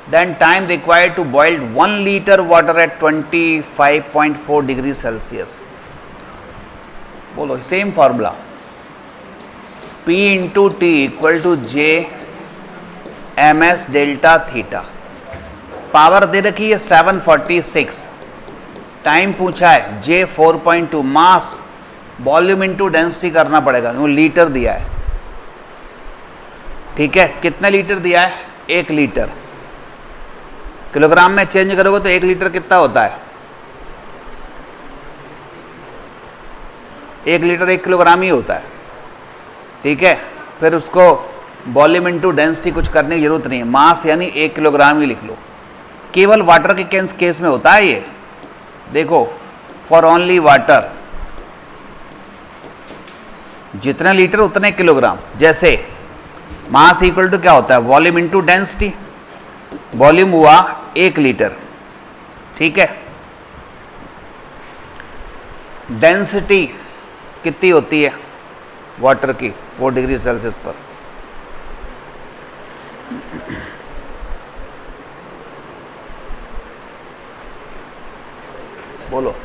then time required to boil 1 liter water at 25.4 degree Celsius. बोलो same formula, P into T equal to J M S delta theta. Power दे रखी है 746, टाइम पूछा है J 4.2, mass volume into density करना पड़ेगा, वो लीटर दिया है। ठीक है, कितने लीटर दिया है? 1 लीटर। किलोग्राम में चेंज करोगे तो 1 लीटर कितना होता है? 1 लीटर 1 किलोग्राम ही होता है। ठीक है, फिर उसको वॉल्यूम इंटू डेंसिटी कुछ करने की जरूरत नहीं है, मास यानी 1 किलोग्राम ही लिख लो। केवल वाटर के केस में होता है ये। देखो, फॉर ओनली वाटर जितने लीटर उतने किलोग्राम। जैसे मास इक्वल टू क्या होता है? Volume into density. वॉल्यूम हुआ 1 लीटर, ठीक है। डेंसिटी कितनी होती है वाटर की 4 डिग्री सेल्सियस पर? बोलो।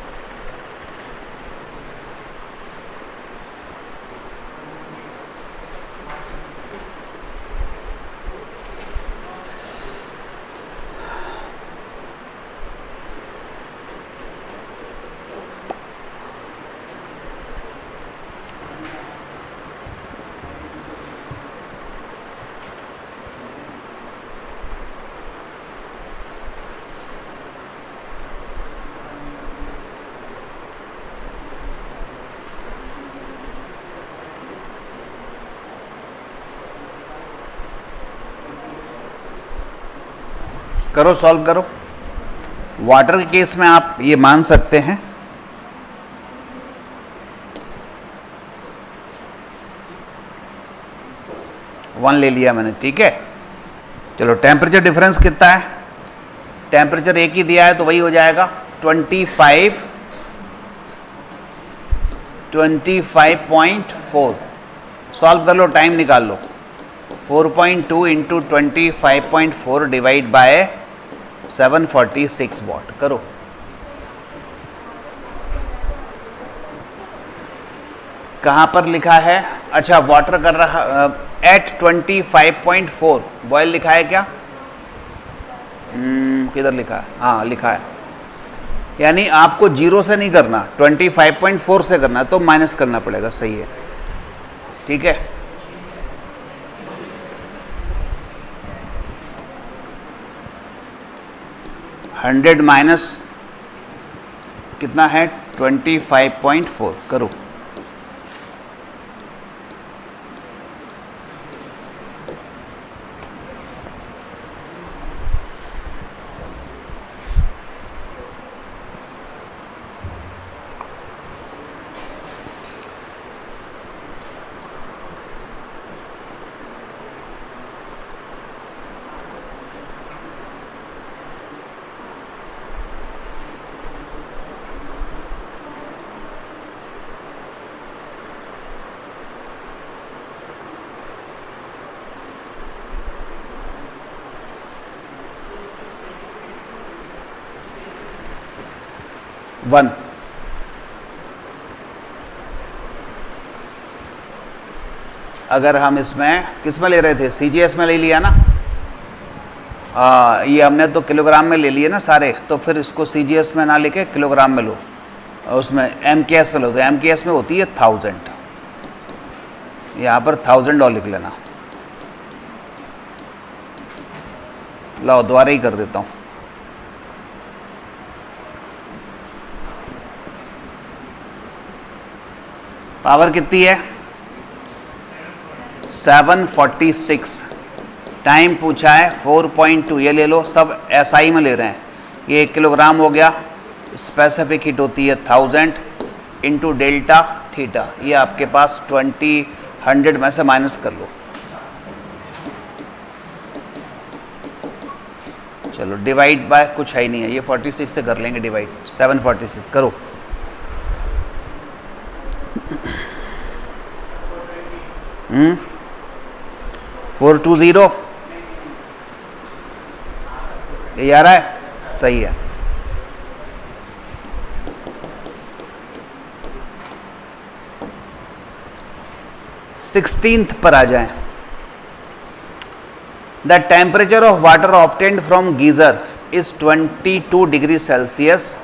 करो, सॉल्व करो। वाटर के केस में आप ये मान सकते हैं वन ले लिया मैंने, ठीक है। चलो, टेम्परेचर डिफरेंस कितना है? टेम्परेचर एक ही दिया है तो वही हो जाएगा 25.4। सॉल्व कर लो, टाइम निकाल लो। 4.2 इंटू 25.4 डिवाइड बाय 746 वॉट। करो। कहाँ पर लिखा है? अच्छा, वाटर कर रहा एट 25.4 बॉयल लिखा है क्या? किधर लिखा है? हाँ लिखा है। यानी आपको 0 से नहीं करना, 25.4 से करना, तो माइनस करना पड़ेगा। सही है, ठीक है। हंड्रेड माइनस कितना है? 25.4। करो। वन। अगर हम इसमें किस में ले रहे थे? सीजीएस में ले लिया ना। ये हमने तो किलोग्राम में ले लिए ना सारे, तो फिर इसको सीजीएस में ना लेके किलोग्राम में लो, और उसमें एमकेएस में लो। तो एमकेएस में होती है 1000, यहाँ पर 1000 और लिख लेना। लाओ दोबारा ही कर देता हूँ। पावर कितनी है? 746। टाइम पूछा है 4.2, ये ले लो, सब SI में ले रहे हैं। ये 1 किलोग्राम हो गया, स्पेसिफिक हीट होती है 1000 इंटू डेल्टा थीटा, ये आपके पास 100 में से माइनस कर लो। चलो डिवाइड बाय कुछ है ही नहीं है, ये 46 से कर लेंगे डिवाइड, 746 करो। हम्म 420 ये आ रहा है, सही है। सिक्सटीन्थ पर आ जाएं। The temperature of water obtained from geyser is 22 degree Celsius.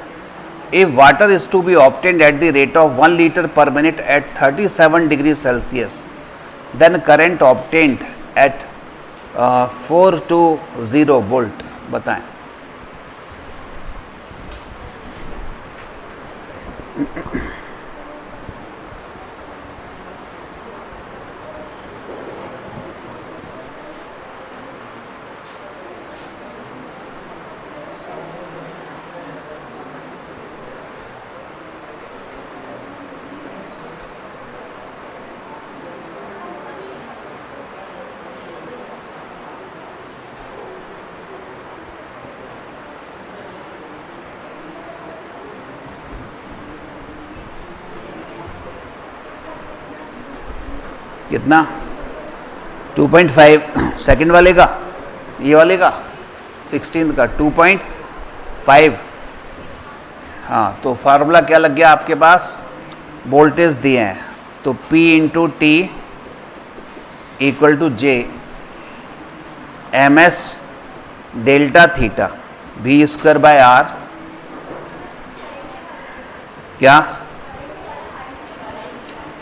If water is to be obtained at the rate of 1 litre per minute at 37 degree Celsius, then current obtained at 420 volt. बताएं। कितना? 2.5 सेकंड वाले का, ये वाले का 16 का 2.5। हाँ, तो फार्मूला क्या लग गया आपके पास? वोल्टेज दिए हैं तो P into T equal to J MS delta theta V square by R। क्या?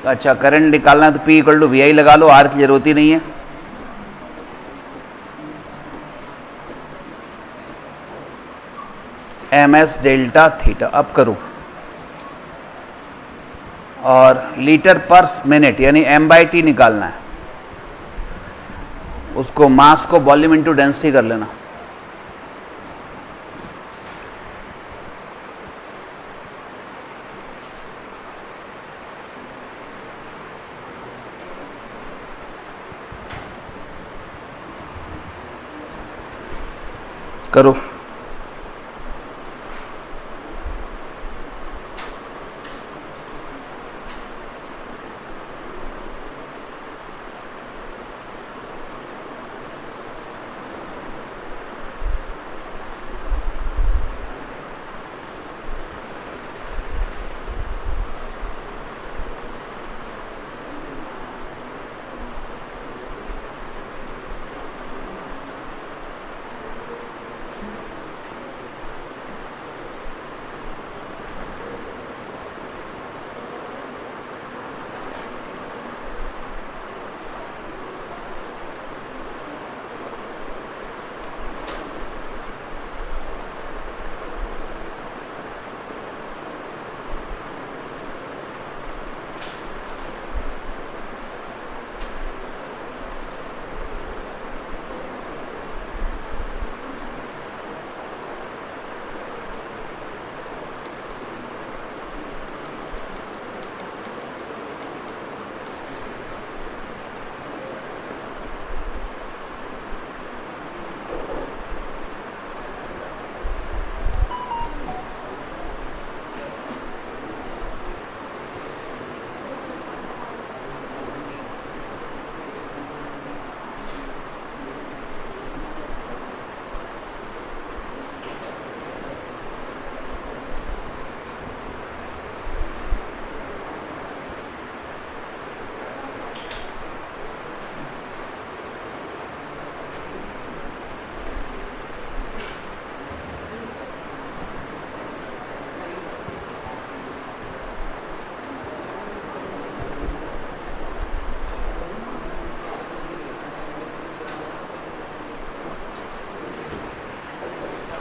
अच्छा, करंट निकालना है तो P इक्वल टू VI लगा लो, R की जरूरत ही नहीं है। MS delta theta. अब करो, और लीटर पर मिनट यानी M/T निकालना है। उसको मास को वॉल्यूम इंटू डेंसिटी कर लेना। करो।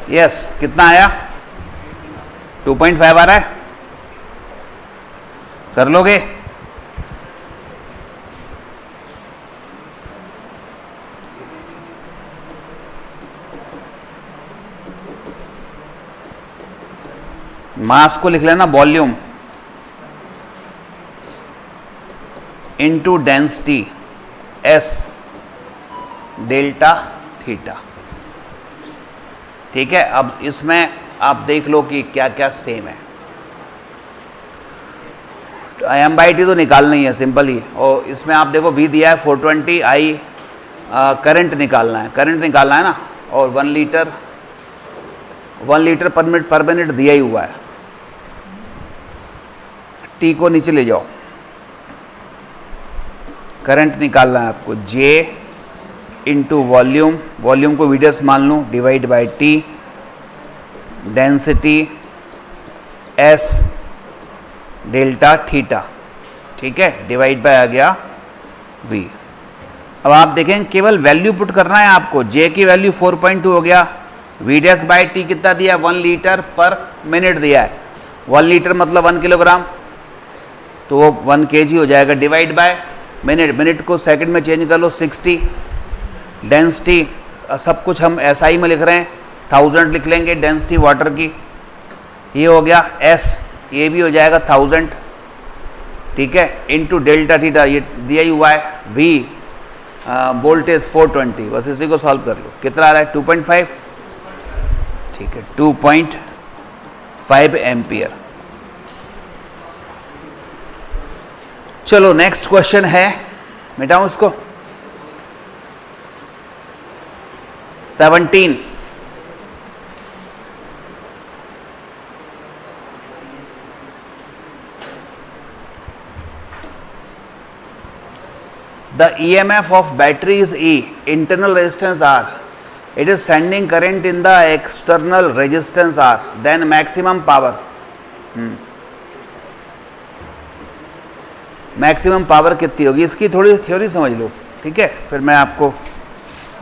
यस, कितना आया? 2.5 आ रहा है। कर लोगे? मास को लिख लेना volume into density S delta theta. ठीक है, अब इसमें आप देख लो कि क्या क्या सेम है। M/T तो निकालना ही है, सिंपल ही। और इसमें आप देखो V दिया है 420 I करंट निकालना है ना, और 1 लीटर पर मिनट दिया ही हुआ है। T को नीचे ले जाओ, करंट निकालना है आपको J इंटू वॉल्यूम को VDS मान लूँ, divide by T, density S delta theta. ठीक है, डिवाइड बाय आ गया V। अब आप देखें केवल वैल्यू पुट करना है आपको। J की वैल्यू 4.2 हो गया, VDS बाई T कितना दिया, 1 लीटर पर मिनट दिया है। 1 लीटर मतलब 1 किलोग्राम, तो वो 1 kg हो जाएगा, डिवाइड बाय मिनट को सेकंड में चेंज कर लो 60। डेंसिटी सब कुछ हम SI में लिख रहे हैं, 1000 लिख लेंगे डेंसिटी वाटर की। ये हो गया S, ये भी हो जाएगा 1000। ठीक है, इनटू डेल्टा थीटा, ये दिया ही हुआ है V वोल्टेज 420। बस इसी को सॉल्व कर लो, कितना आ रहा है 2.5। ठीक है, 2.5 एम्पियर। चलो नेक्स्ट क्वेश्चन है, मिटाऊं इसको। 17 The EMF of battery is E, internal resistance R. It is sending current in the external resistance R. Then maximum power. Maximum power कितनी होगी, इसकी थोड़ी थ्योरी समझ लो। ठीक है, फिर मैं आपको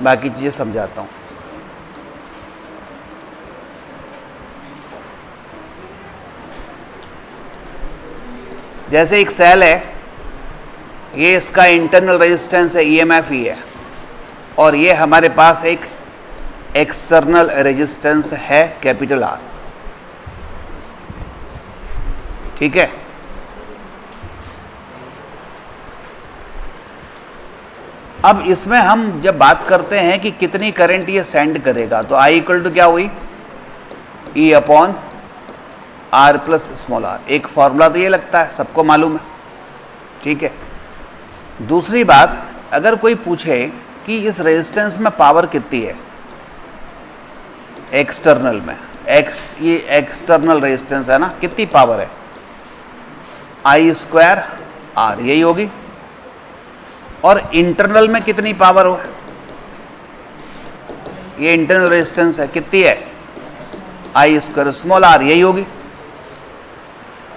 बाकी चीज़ें समझाता हूँ। जैसे एक सेल है, ये इसका इंटरनल रेजिस्टेंस है, EMF ही है, और ये हमारे पास एक एक्सटर्नल रेजिस्टेंस है कैपिटल R। ठीक है, अब इसमें हम जब बात करते हैं कि कितनी करंट ये सेंड करेगा, तो I इक्वल टू क्या हुई, E upon R plus small r। एक फॉर्मूला तो ये लगता है, सबको मालूम है। ठीक है, दूसरी बात, अगर कोई पूछे कि इस रेजिस्टेंस में पावर कितनी है एक्सटर्नल में, ये एक्सटर्नल रेजिस्टेंस है ना, कितनी पावर है, I² R, यही होगी। और इंटरनल में कितनी पावर हो, ये इंटरनल रेजिस्टेंस है, कितनी है, I² स्मॉल r, यही होगी।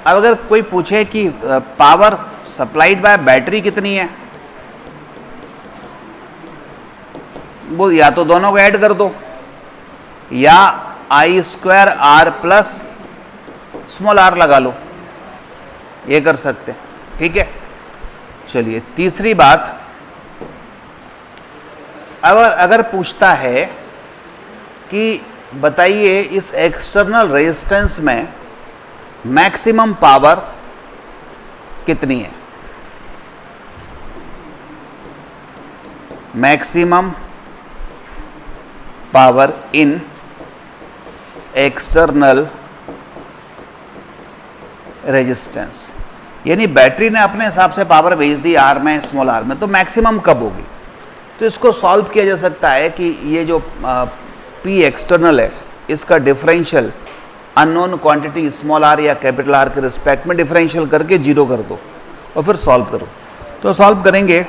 अब अगर कोई पूछे कि पावर सप्लाइड बाय बैटरी कितनी है, वो या तो दोनों को ऐड कर दो, या I² R plus small r लगा लो, ये कर सकते हैं। ठीक है, चलिए तीसरी बात, अगर पूछता है कि बताइए इस एक्सटर्नल रेजिस्टेंस में मैक्सिमम पावर कितनी है, maximum power in external resistance, यानी बैटरी ने अपने हिसाब से पावर भेज दी R में, स्मॉल r में, तो मैक्सिमम कब होगी। तो इसको सॉल्व किया जा सकता है कि ये जो P एक्सटर्नल है, इसका differential unknown quantity small r या कैपिटल R के रिस्पेक्ट में डिफरेंशियल करके 0 कर दो और फिर सॉल्व करो। तो सॉल्व करेंगे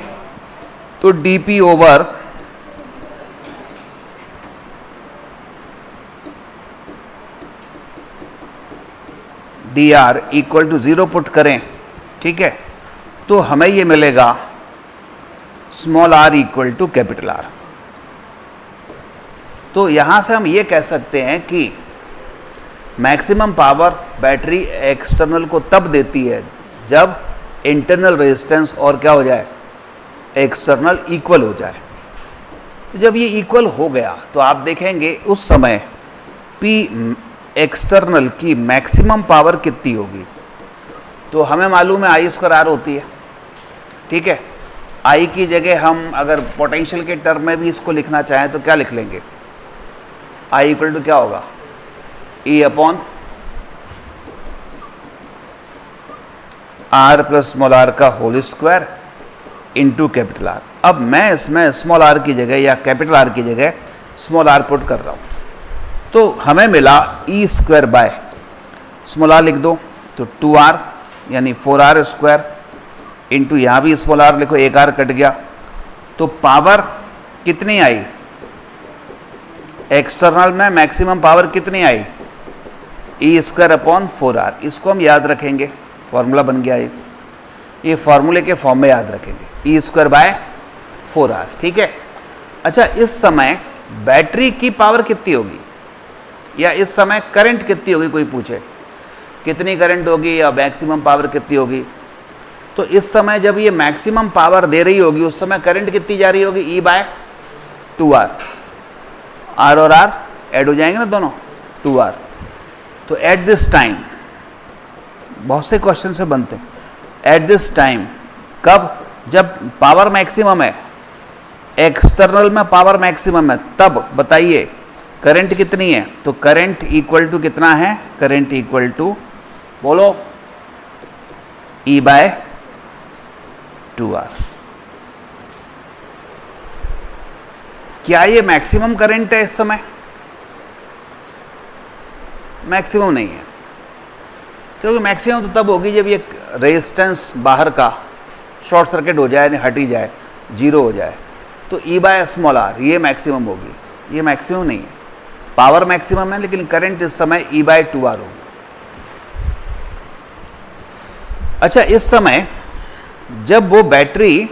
तो dP over dr equal to 0 put करें। ठीक है, तो हमें ये मिलेगा small r equal to capital R। तो यहां से हम ये कह सकते हैं कि मैक्सिमम पावर बैटरी एक्सटर्नल को तब देती है जब इंटरनल रेजिस्टेंस और क्या हो जाए, एक्सटर्नल इक्वल हो जाए। तो जब ये इक्वल हो गया तो आप देखेंगे उस समय P एक्सटर्नल की मैक्सिमम पावर कितनी होगी। तो हमें मालूम है आई स्क्वायर आर होती है, ठीक है। आई की जगह हम अगर पोटेंशियल के टर्म में भी इसको लिखना चाहें तो क्या लिख लेंगे, आई इक्वल टू क्या होगा, E upon R plus small R का whole square into capital R. अब मैं इसमें स्मॉल आर की जगह या कैपिटल आर की जगह स्मॉल आर पुट कर रहा हूँ, तो हमें मिला ई स्क्वायर बाय स्मॉल आर लिख दो तो 2r यानी 4r स्क्वायर इंटू यहाँ भी स्मॉल आर लिखो, एक आर कट गया, तो पावर कितनी आई, एक्सटर्नल में मैक्सिमम पावर कितनी आई, ई स्क्वायर अपॉन 4r। इसको हम याद रखेंगे, फॉर्मूला बन गया ये फॉर्मूले के फॉर्म में याद रखेंगे, ई स्क्वायर बाय 4r, ठीक है। अच्छा, इस समय बैटरी की पावर कितनी होगी या इस समय करंट कितनी होगी, कोई पूछे कितनी करंट होगी या मैक्सिमम पावर कितनी होगी, तो इस समय जब ये मैक्सिमम पावर दे रही होगी उस समय करंट कितनी जा रही होगी, ई बाय 2r। आर और आर ऐड हो जाएंगे ना दोनों, 2r। तो एट दिस टाइम, बहुत से क्वेश्चन से बनते हैं, एट दिस टाइम कब, जब पावर मैक्सिमम है, एक्सटर्नल में पावर मैक्सिमम है, तब बताइए करंट कितनी है, तो करंट इक्वल टू कितना है, करंट इक्वल टू बोलो ई बाय 2r। क्या ये मैक्सिमम करंट है इस समय, मैक्सिमम नहीं है, क्योंकि मैक्सिमम तो तब होगी जब ये रेजिस्टेंस बाहर का शॉर्ट सर्किट हो जाए, हट ही जाए, जीरो हो जाए, तो ई बाय स्मॉल आर ये मैक्सिमम होगी, ये मैक्सिमम नहीं है, पावर मैक्सिमम है लेकिन करंट इस समय ई बाय 2r होगी। अच्छा, इस समय जब वो बैटरी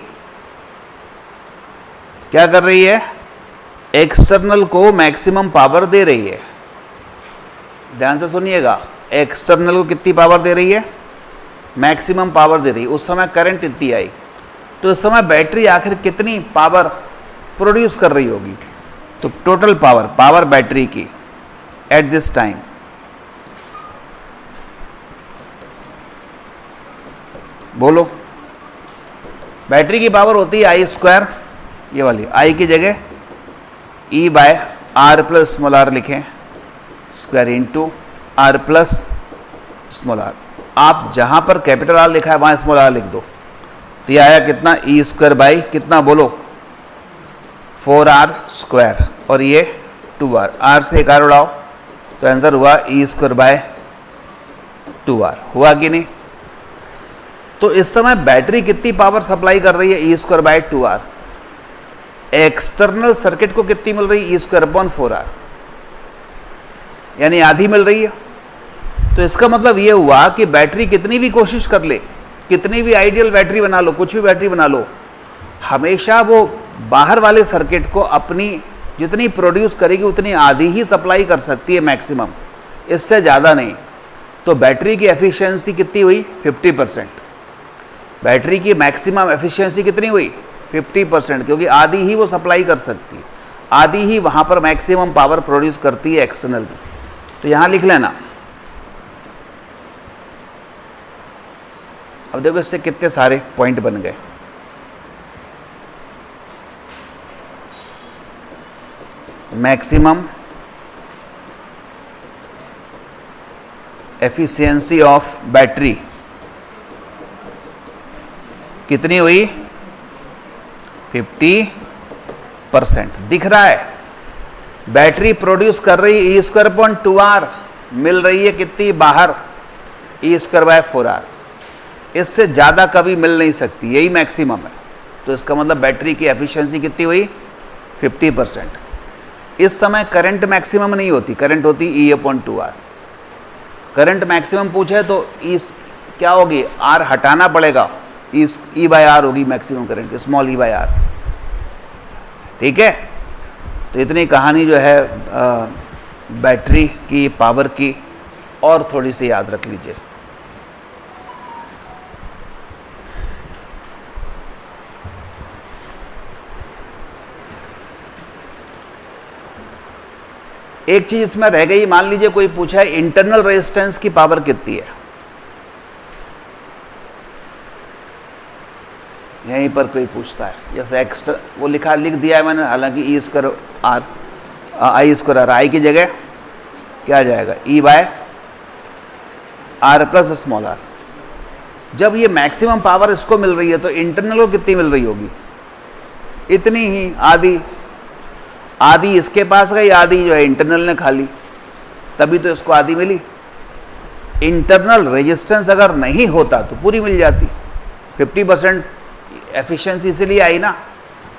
क्या कर रही है, एक्सटर्नल को मैक्सिमम पावर दे रही है, ध्यान से सुनिएगा, एक्सटर्नल को कितनी पावर दे रही है, मैक्सिमम पावर दे रही है, उस समय करंट इतनी आई, तो इस समय बैटरी आखिर कितनी पावर प्रोड्यूस कर रही होगी, तो टोटल पावर बैटरी की एट दिस टाइम, बोलो बैटरी की पावर होती है आई स्क्वायर, ये वाली आई की जगह E by R plus small R लिखें, square into R plus small R. आप जहां पर कैपिटल आर लिखा है वहां स्मॉल आर लिख दो, तो ये आया कितना, ई स्क्वायर बाई कितना बोलो 4r स्क्वायर, और ये 2r, r से एक आर उड़ाओ तो आंसर हुआ ई स्क्वायर बाय 2r, हुआ कि नहीं। तो इस समय बैटरी कितनी पावर सप्लाई कर रही है, E square by 2r, external circuit को कितनी मिल रही है, ई स्क्वायर अपॉन 4r, यानी आधी मिल रही है। तो इसका मतलब ये हुआ कि बैटरी कितनी भी कोशिश कर ले, कितनी भी आइडियल बैटरी बना लो, कुछ भी बैटरी बना लो, हमेशा वो बाहर वाले सर्किट को अपनी जितनी प्रोड्यूस करेगी उतनी आधी ही सप्लाई कर सकती है मैक्सिमम, इससे ज़्यादा नहीं। तो बैटरी की एफिशिएंसी कितनी हुई, 50%। बैटरी की मैक्सिमम एफिशिएंसी कितनी हुई, 50%, क्योंकि आधी ही वो सप्लाई कर सकती है, आधी ही वहाँ पर मैक्सिमम पावर प्रोड्यूस करती है एक्सटर्नल में। तो यहाँ लिख लेना। अब देखो इससे कितने सारे पॉइंट बन गए। मैक्सिमम एफिशिएंसी ऑफ बैटरी कितनी हुई, 50% दिख रहा है। बैटरी प्रोड्यूस कर रही ई स्क्वायर अपॉन 2r, मिल रही है कितनी बाहर, ई स्क्वायर बाय 4r, इससे ज़्यादा कभी मिल नहीं सकती, यही मैक्सिमम है। तो इसका मतलब बैटरी की एफिशिएंसी कितनी हुई, 50%। इस समय करंट मैक्सिमम नहीं होती, करंट होती ई अपॉन 2r। करंट मैक्सिमम पूछे तो ई क्या होगी, आर हटाना पड़ेगा, ई बाय आर होगी maximum current, small E by R, ठीक है। तो इतनी कहानी जो है बैटरी की पावर की, और थोड़ी सी याद रख लीजिए। एक चीज इसमें रह गई, मान लीजिए कोई पूछा है इंटरनल रेजिस्टेंस की पावर कितनी है, यहीं पर कोई पूछता है, जैसे एक्स्ट्रा वो लिख दिया है मैंने, हालांकि E square R I square R, I की जगह क्या आ जाएगा E by R plus small R. जब ये मैक्सिमम पावर इसको मिल रही है तो इंटरनल को कितनी मिल रही होगी, इतनी ही, आधी। आधी इसके पास गई, आधी जो है इंटरनल ने खा ली, तभी तो इसको आधी मिली। इंटरनल रेजिस्टेंस अगर नहीं होता तो पूरी मिल जाती। 50% एफिशिएंसी इसीलिए आई ना,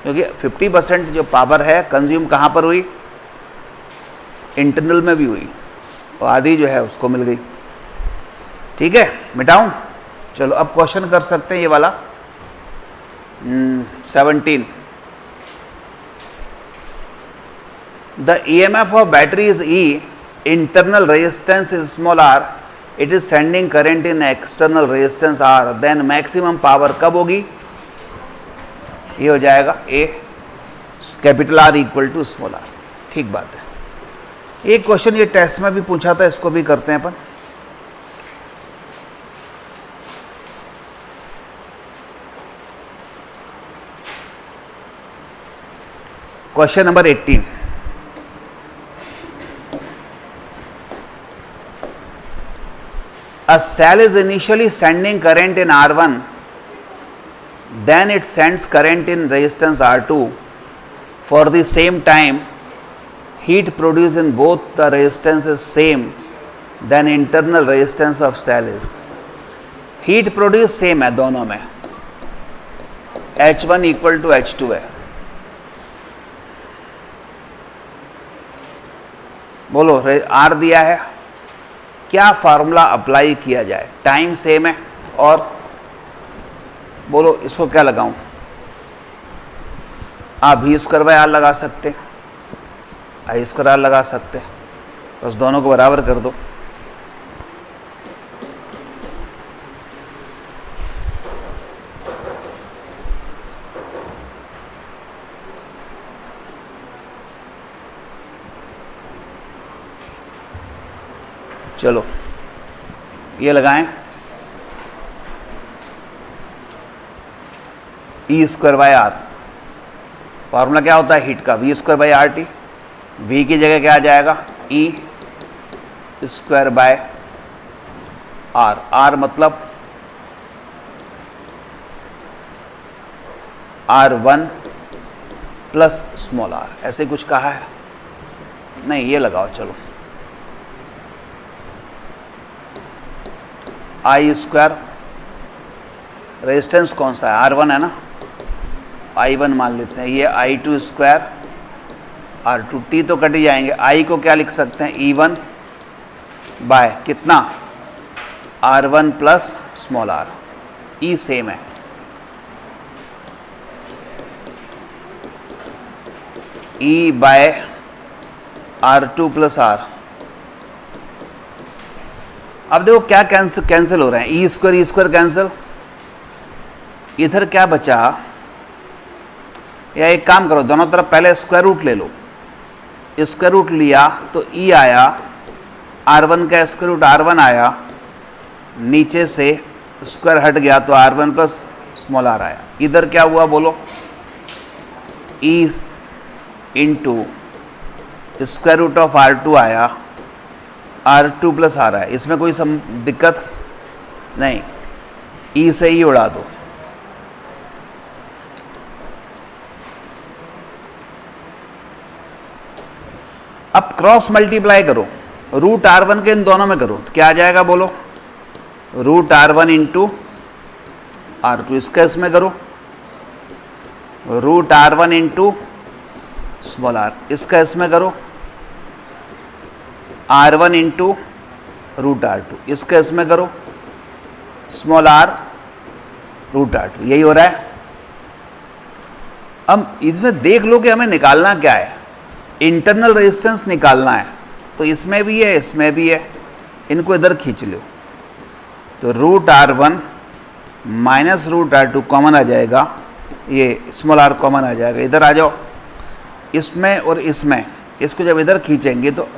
क्योंकि 50% जो पावर है कंज्यूम कहाँ पर हुई, इंटरनल में भी हुई, और आधी जो है उसको मिल गई। ठीक है, मिटाऊं? चलो अब क्वेश्चन कर सकते हैं ये वाला 17। The EMF of battery is E, internal resistance is small r, it is sending current in external resistance R, then maximum power कब होगी, ये हो जाएगा A capital R equal to small r। ठीक बात है। एक क्वेश्चन ये टेस्ट में भी पूछा था, इसको भी करते हैं अपन। Question number 18। A cell is initially sending current in R1, then it sends current in resistance R2. For the same time, heat produced in both the resistance is same, then internal resistance of cell is। heat produce same है दोनों में, H1 इक्वल टू H2 है। बोलो R दिया है, क्या फार्मूला अप्लाई किया जाए, टाइम सेम है, और बोलो इसको क्या लगाऊं, आप भी स्क्वायर बाय आर लगा सकते, आई स्क्वायर आर लगा सकते, बस दोनों को बराबर कर दो। चलो ये लगाएं, E square by R, formula क्या होता है हीट का, V square by R T. V की जगह क्या आ जाएगा, E square by R, R मतलब R1 प्लस स्मॉल आर, ऐसे कुछ कहा है नहीं, ये लगाओ। चलो आई स्क्वायर, रेजिस्टेंस कौन सा है, R1 है ना, I1 मान लेते हैं, ये I2 स्क्वायर R2, T तो कट ही जाएंगे। I को क्या लिख सकते हैं, E1 बाय कितना, R1 plus small r, E same है, E by R2 plus R। अब देखो क्या कैंसिल हो रहे हैं, ई स्क्वायर कैंसिल, इधर क्या बचा, या एक काम करो दोनों तरफ पहले स्क्वायर रूट ले लो, स्क्वायर रूट लिया तो ई आया, R1 का स्क्वायर रूट R1 आया, नीचे से स्क्वायर हट गया तो R1 प्लस स्मॉल r आया। इधर क्या हुआ बोलो, E into square root of R2 आया, R2 प्लस आ रहा है, इसमें कोई दिक्कत नहीं, ई से ही उड़ा दो। अब क्रॉस मल्टीप्लाई करो, रूट R1 के इन दोनों में करो तो क्या आ जाएगा बोलो, रूट R1 इंटू R2, इसका इसमें करो, root R1 into small r, इसका इसमें करो, R1 इंटू रूट R2, इसका इसमें करो, स्मॉल r रूट R2, यही हो रहा है। अब इसमें देख लो कि हमें निकालना क्या है, इंटरनल रेजिस्टेंस निकालना है, तो इसमें भी है इसमें भी है, इनको इधर खींच लो तो root R1 minus root R2 common आ जाएगा, ये स्मॉल r कॉमन आ जाएगा, इधर आ जाओ, इसमें और इसमें इसको जब इधर खींचेंगे तो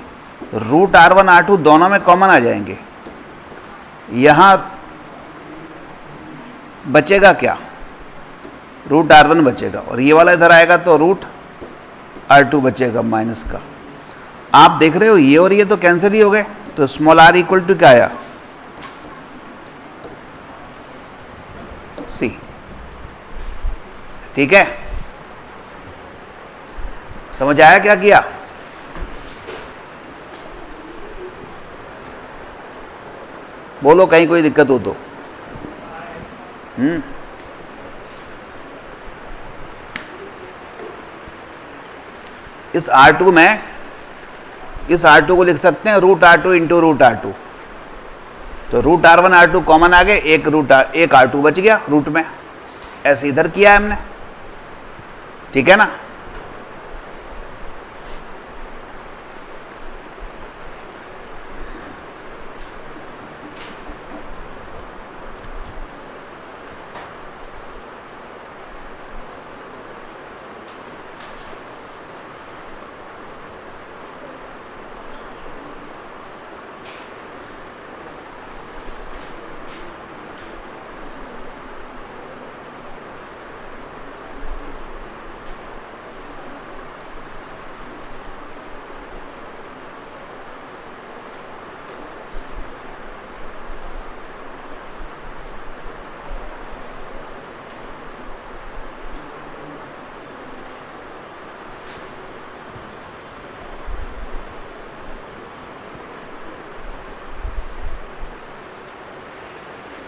रूट R1 R2 दोनों में कॉमन आ जाएंगे। यहां बचेगा क्या? रूट R1 बचेगा, और ये वाला इधर आएगा तो रूट R2 बचेगा माइनस का। आप देख रहे हो ये और ये तो कैंसिल ही हो गए, तो स्मॉल r इक्वल टू क्या आया? C। ठीक है, समझ आया क्या किया? बोलो कहीं कोई दिक्कत हो तो। इस R2 में, इस R2 को लिख सकते हैं root R2 into root R2। तो रूट R1 R2 कॉमन आ गए, एक R2 बच गया रूट में। ऐसे इधर किया है हमने, ठीक है ना?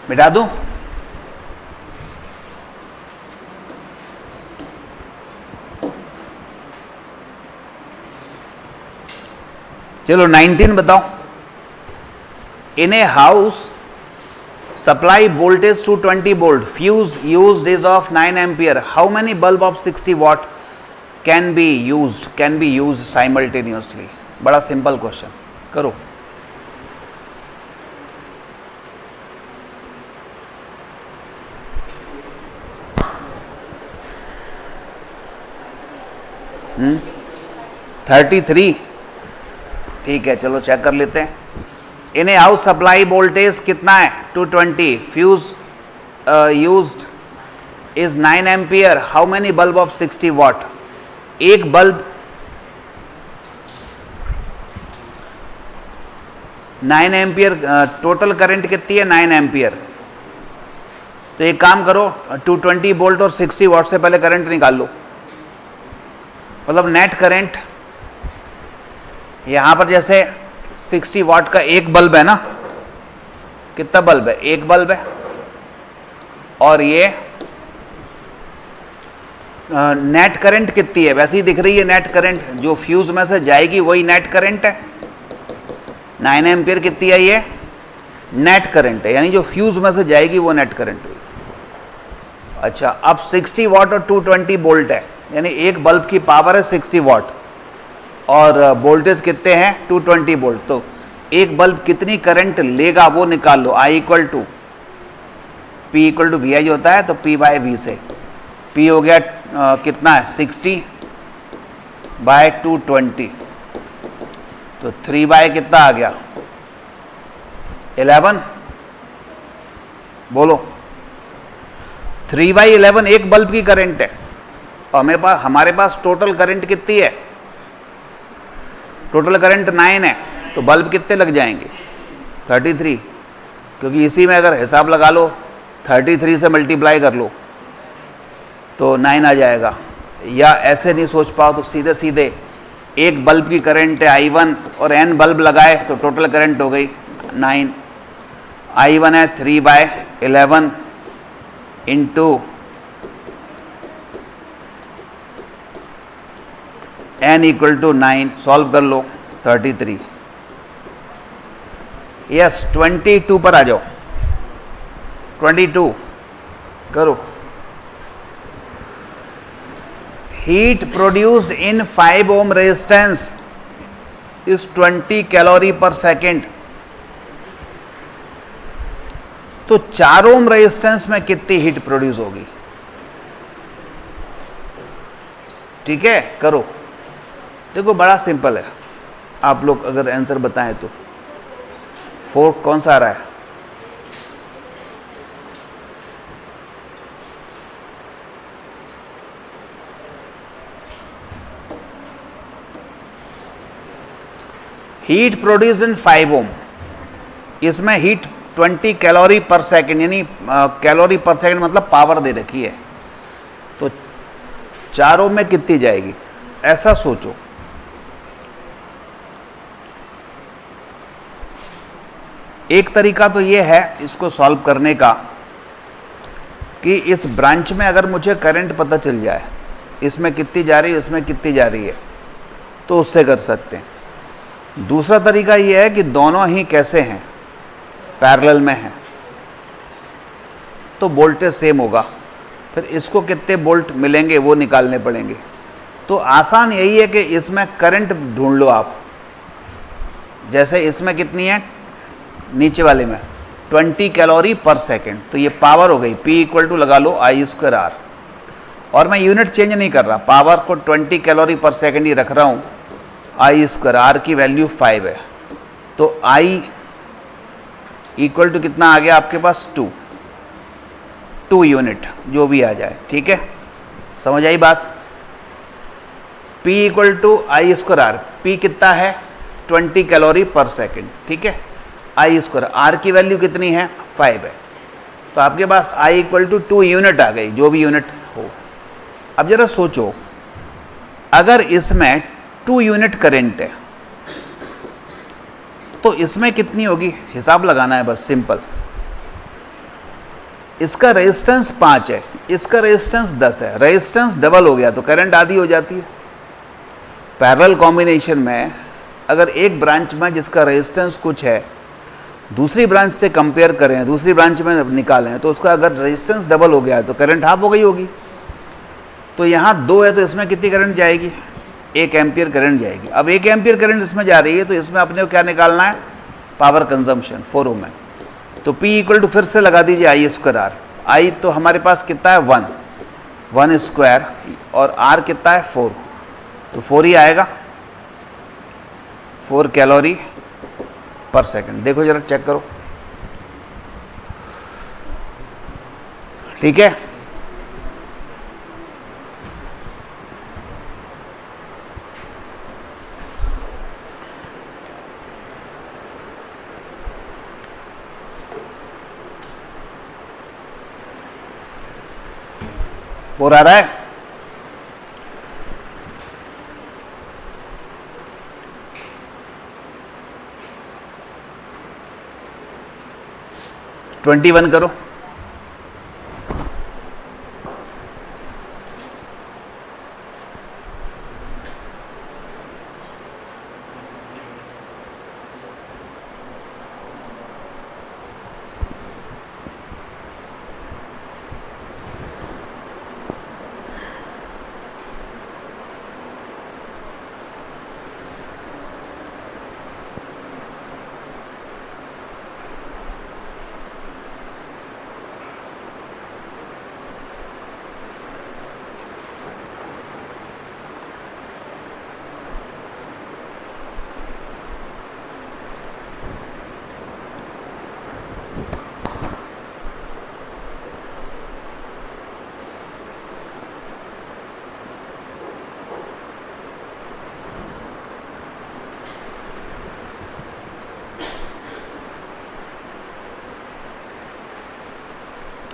मिटा दूं? चलो 19 बताओ। In a house supply voltage two 20 volt, fuse used is of 9 ampere, how many bulb of 60 watt can be used simultaneously? बड़ा सिंपल क्वेश्चन, करो। हम्म, 33। ठीक है, चलो चेक कर लेते हैं। In a house supply voltage कितना है? 220, fuse used is 9 ampere, how many bulb of 60 what? एक बल्ब 9 एम्पियर, टोटल करंट कितनी है? 9 एम्पियर। तो एक काम करो, 220 वोल्ट और 60 वॉट से पहले करंट निकाल लो। मतलब नेट करंट यहां पर जैसे 60 वॉट का एक बल्ब है ना, कितना बल्ब है? एक बल्ब है, और ये नेट करंट कितनी है? वैसे ही दिख रही है नेट करंट, जो फ्यूज में से जाएगी वही नेट करंट है। 9 एम्पियर कितनी है? ये नेट करंट है, यानी जो फ्यूज में से जाएगी वो नेट करंट हुई। अच्छा, अब 60 वॉट और 220 वोल्ट है, यानी एक बल्ब की पावर है 60 वॉट और वोल्टेज कितने हैं? 220 वोल्ट। तो एक बल्ब कितनी करंट लेगा वो निकाल लो। I equal to P equal to VI होता है, तो P बाय V से P हो गया कितना है? 60 बाय 220, तो 3 बाय कितना आ गया? 11। बोलो, 3 बाई 11 एक बल्ब की करंट है, और हमारे पास टोटल करंट कितनी है? टोटल करंट 9 है, तो बल्ब कितने लग जाएंगे? 33, क्योंकि इसी में अगर हिसाब लगा लो 33 से मल्टीप्लाई कर लो तो 9 आ जाएगा। या ऐसे नहीं सोच पाओ तो सीधे सीधे एक बल्ब की करंट है I1 और n बल्ब लगाए तो टोटल करंट हो गई 9। I1 है 3 by 11 into n equal to 9, solve कर लो 33। यस, 22 पर आ जाओ। 22 करो। Heat produced in 5 ohm resistance is 20 calorie पर सेकेंड। तो 4 ओम रेजिस्टेंस में कितनी हीट प्रोड्यूस होगी? ठीक है, करो। देखो बड़ा सिंपल है, आप लोग अगर आंसर बताएं तो 4 कौन सा आ रहा है? हीट प्रोड्यूस इन 5 ओम, इसमें हीट 20 कैलोरी पर सेकेंड, यानी कैलोरी पर सेकेंड मतलब पावर दे रखी है, तो 4 ओम में कितनी जाएगी? ऐसा सोचो, एक तरीका तो ये है इसको सॉल्व करने का कि इस ब्रांच में अगर मुझे करंट पता चल जाए, इसमें कितनी जा रही है, इसमें कितनी जा रही है, तो उससे कर सकते हैं। दूसरा तरीका ये है कि दोनों ही कैसे हैं, पैरेलल में हैं, तो वोल्टेज सेम होगा, फिर इसको कितने वोल्ट मिलेंगे वो निकालने पड़ेंगे। तो आसान यही है कि इसमें करंट ढूंढ लो आप, जैसे इसमें कितनी है, नीचे वाले में 20 कैलोरी पर सेकेंड, तो ये पावर हो गई, P इक्वल टू लगा लो I²R, और मैं यूनिट चेंज नहीं कर रहा, पावर को 20 कैलोरी पर सेकेंड ही रख रहा हूँ, I²R की वैल्यू 5 है, तो I इक्वल टू कितना आ गया आपके पास? 2 यूनिट, जो भी आ जाए, ठीक है, समझ आई बात? P equal to I²R, P कितना है? 20 कैलोरी पर सेकेंड, ठीक है, I², R की वैल्यू कितनी है? 5 है, तो आपके पास I इक्वल टू 2 यूनिट आ गई, जो भी यूनिट हो। अब जरा सोचो, अगर इसमें 2 यूनिट करंट है तो इसमें कितनी होगी? हिसाब लगाना है बस, सिंपल। इसका रेजिस्टेंस 5 है, इसका रेजिस्टेंस 10 है, रेजिस्टेंस डबल हो गया तो करंट आधी हो जाती है। पैरेलल कॉम्बिनेशन में अगर एक ब्रांच में जिसका रेजिस्टेंस कुछ है, दूसरी ब्रांच से कंपेयर करें, दूसरी ब्रांच में निकालें, तो उसका अगर रेजिस्टेंस डबल हो गया है तो करंट हाफ हो गई होगी। तो यहाँ 2 है तो इसमें कितनी करंट जाएगी? 1 एम्पियर करंट जाएगी। अब 1 एम्पियर करंट इसमें जा रही है तो इसमें अपने को क्या निकालना है? पावर कंजम्पशन 4 ओम है, तो P इक्वल टू फिर से लगा दीजिए I²R। I तो हमारे पास कितना है? 1 स्क्वायर, और R कितना है? 4, तो 4 ही आएगा, 4 कैलोरी पर सेकंड। देखो जरा चेक करो, ठीक है। और आ रहा है? ट्वेंटी 21 करो।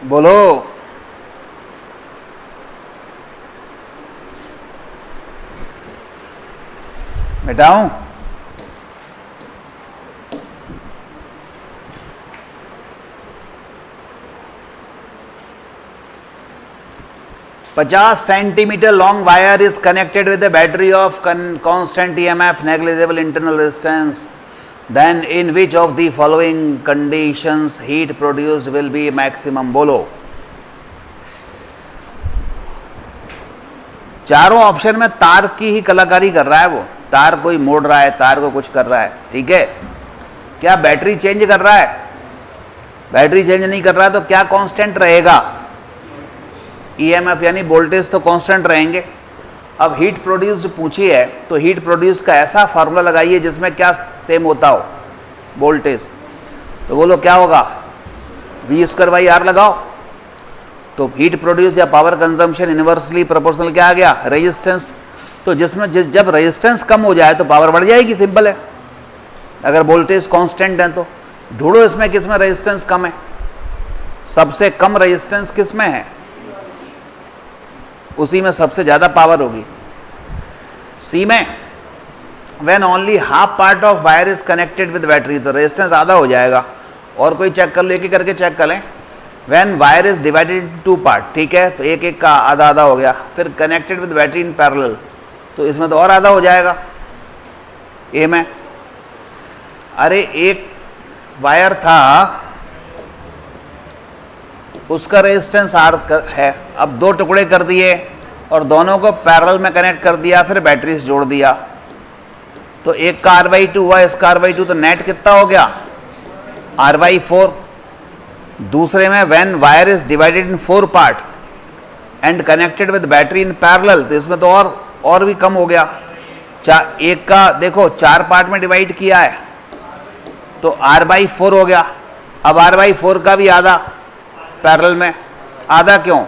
बोलो, मिटाऊं? $50 centimeter long wire is connected with a battery of constant EMF, negligible internal resistance. Then in which of the following conditions heat produced will be maximum? बोलो। चारों ऑप्शन में तार की ही कलाकारी कर रहा है, वो तार कोई मोड़ रहा है, तार को कुछ कर रहा है, ठीक है। क्या बैटरी चेंज कर रहा है? बैटरी चेंज नहीं कर रहा है तो क्या कांस्टेंट रहेगा? ईएमएफ यानी वोल्टेज तो कांस्टेंट रहेंगे। अब हीट प्रोड्यूस्ड पूछी है तो हीट प्रोड्यूस का ऐसा फार्मूला लगाइए जिसमें क्या सेम होता हो, वोल्टेज। तो बोलो क्या होगा, V²/R लगाओ। तो हीट प्रोड्यूस या पावर कंजम्पशन इनवर्सली प्रोपोर्शनल क्या आ गया, रेजिस्टेंस। तो जब रेजिस्टेंस कम हो जाए तो पावर बढ़ जाएगी, सिंपल है। अगर वोल्टेज कांस्टेंट है तो ढूंढो इसमें किसमें रेजिस्टेंस कम है। सबसे कम रेजिस्टेंस किसमें है, उसी में सबसे ज्यादा पावर होगी, सी में। When only half part of wire is connected with battery, तो रेजिस्टेंस आधा हो जाएगा। और कोई चेक कर लो, एक एक करके चेक कर लें। When wire is divided in 2 part, ठीक है, तो एक एक का आधा आधा हो गया। फिर connected with battery in parallel, तो इसमें तो और आधा हो जाएगा ए में। अरे एक वायर था, उसका रेजिस्टेंस R है, अब 2 टुकड़े कर दिए और दोनों को पैरेलल में कनेक्ट कर दिया, फिर बैटरी से जोड़ दिया, तो एक का R/2 हुआ, इसका R/2, तो नेट कितना हो गया, R/4। दूसरे में when wire is divided in 4 part and connected with battery in parallel, तो इसमें तो और भी कम हो गया। एक का देखो 4 पार्ट में डिवाइड किया है तो R/4 हो गया। अब R/4 का भी आधा पैरेलल में, आधा क्यों,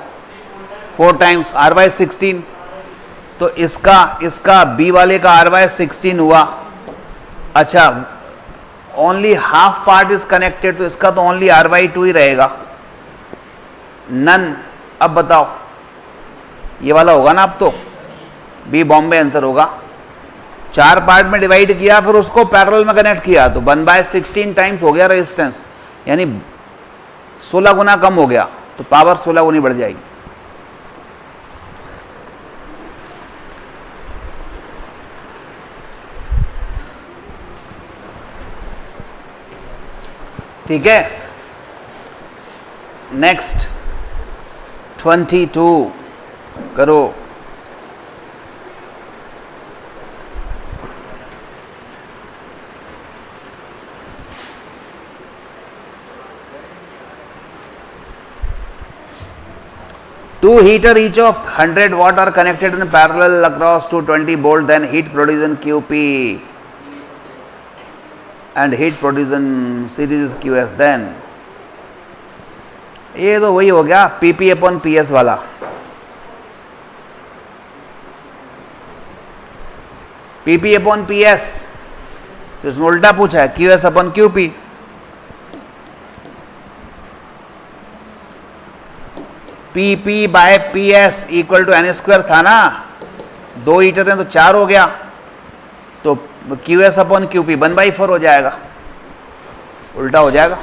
4 टाइम्स R/16, तो इसका B वाले का R/16 हुआ। अच्छा, only half part is connected, तो इसका तो ओनली R/2 ही रहेगा, नन। अब बताओ, ये वाला होगा ना, अब तो बी बॉम्बे आंसर होगा। 4 पार्ट में डिवाइड किया, फिर उसको पैरेलल में कनेक्ट किया, तो 1/16 टाइम्स हो गया रेजिस्टेंस, यानी 16 गुना कम हो गया, तो पावर 16 गुनी बढ़ जाएगी। ठीक है, नेक्स्ट 22 करो। Two heater each of 100 watt are connected in parallel across 220 volt, then heat produced in QP and heat produced in series is QS। then ये तो वही हो गया PP/PS वाला। PP/PS, तो इसमें उल्टा पूछा है, QS/QP। PP/PS equal to N² था ना, 2 हीटर हैं तो 4 हो गया, तो QS/QP 1/4 हो जाएगा, उल्टा हो जाएगा,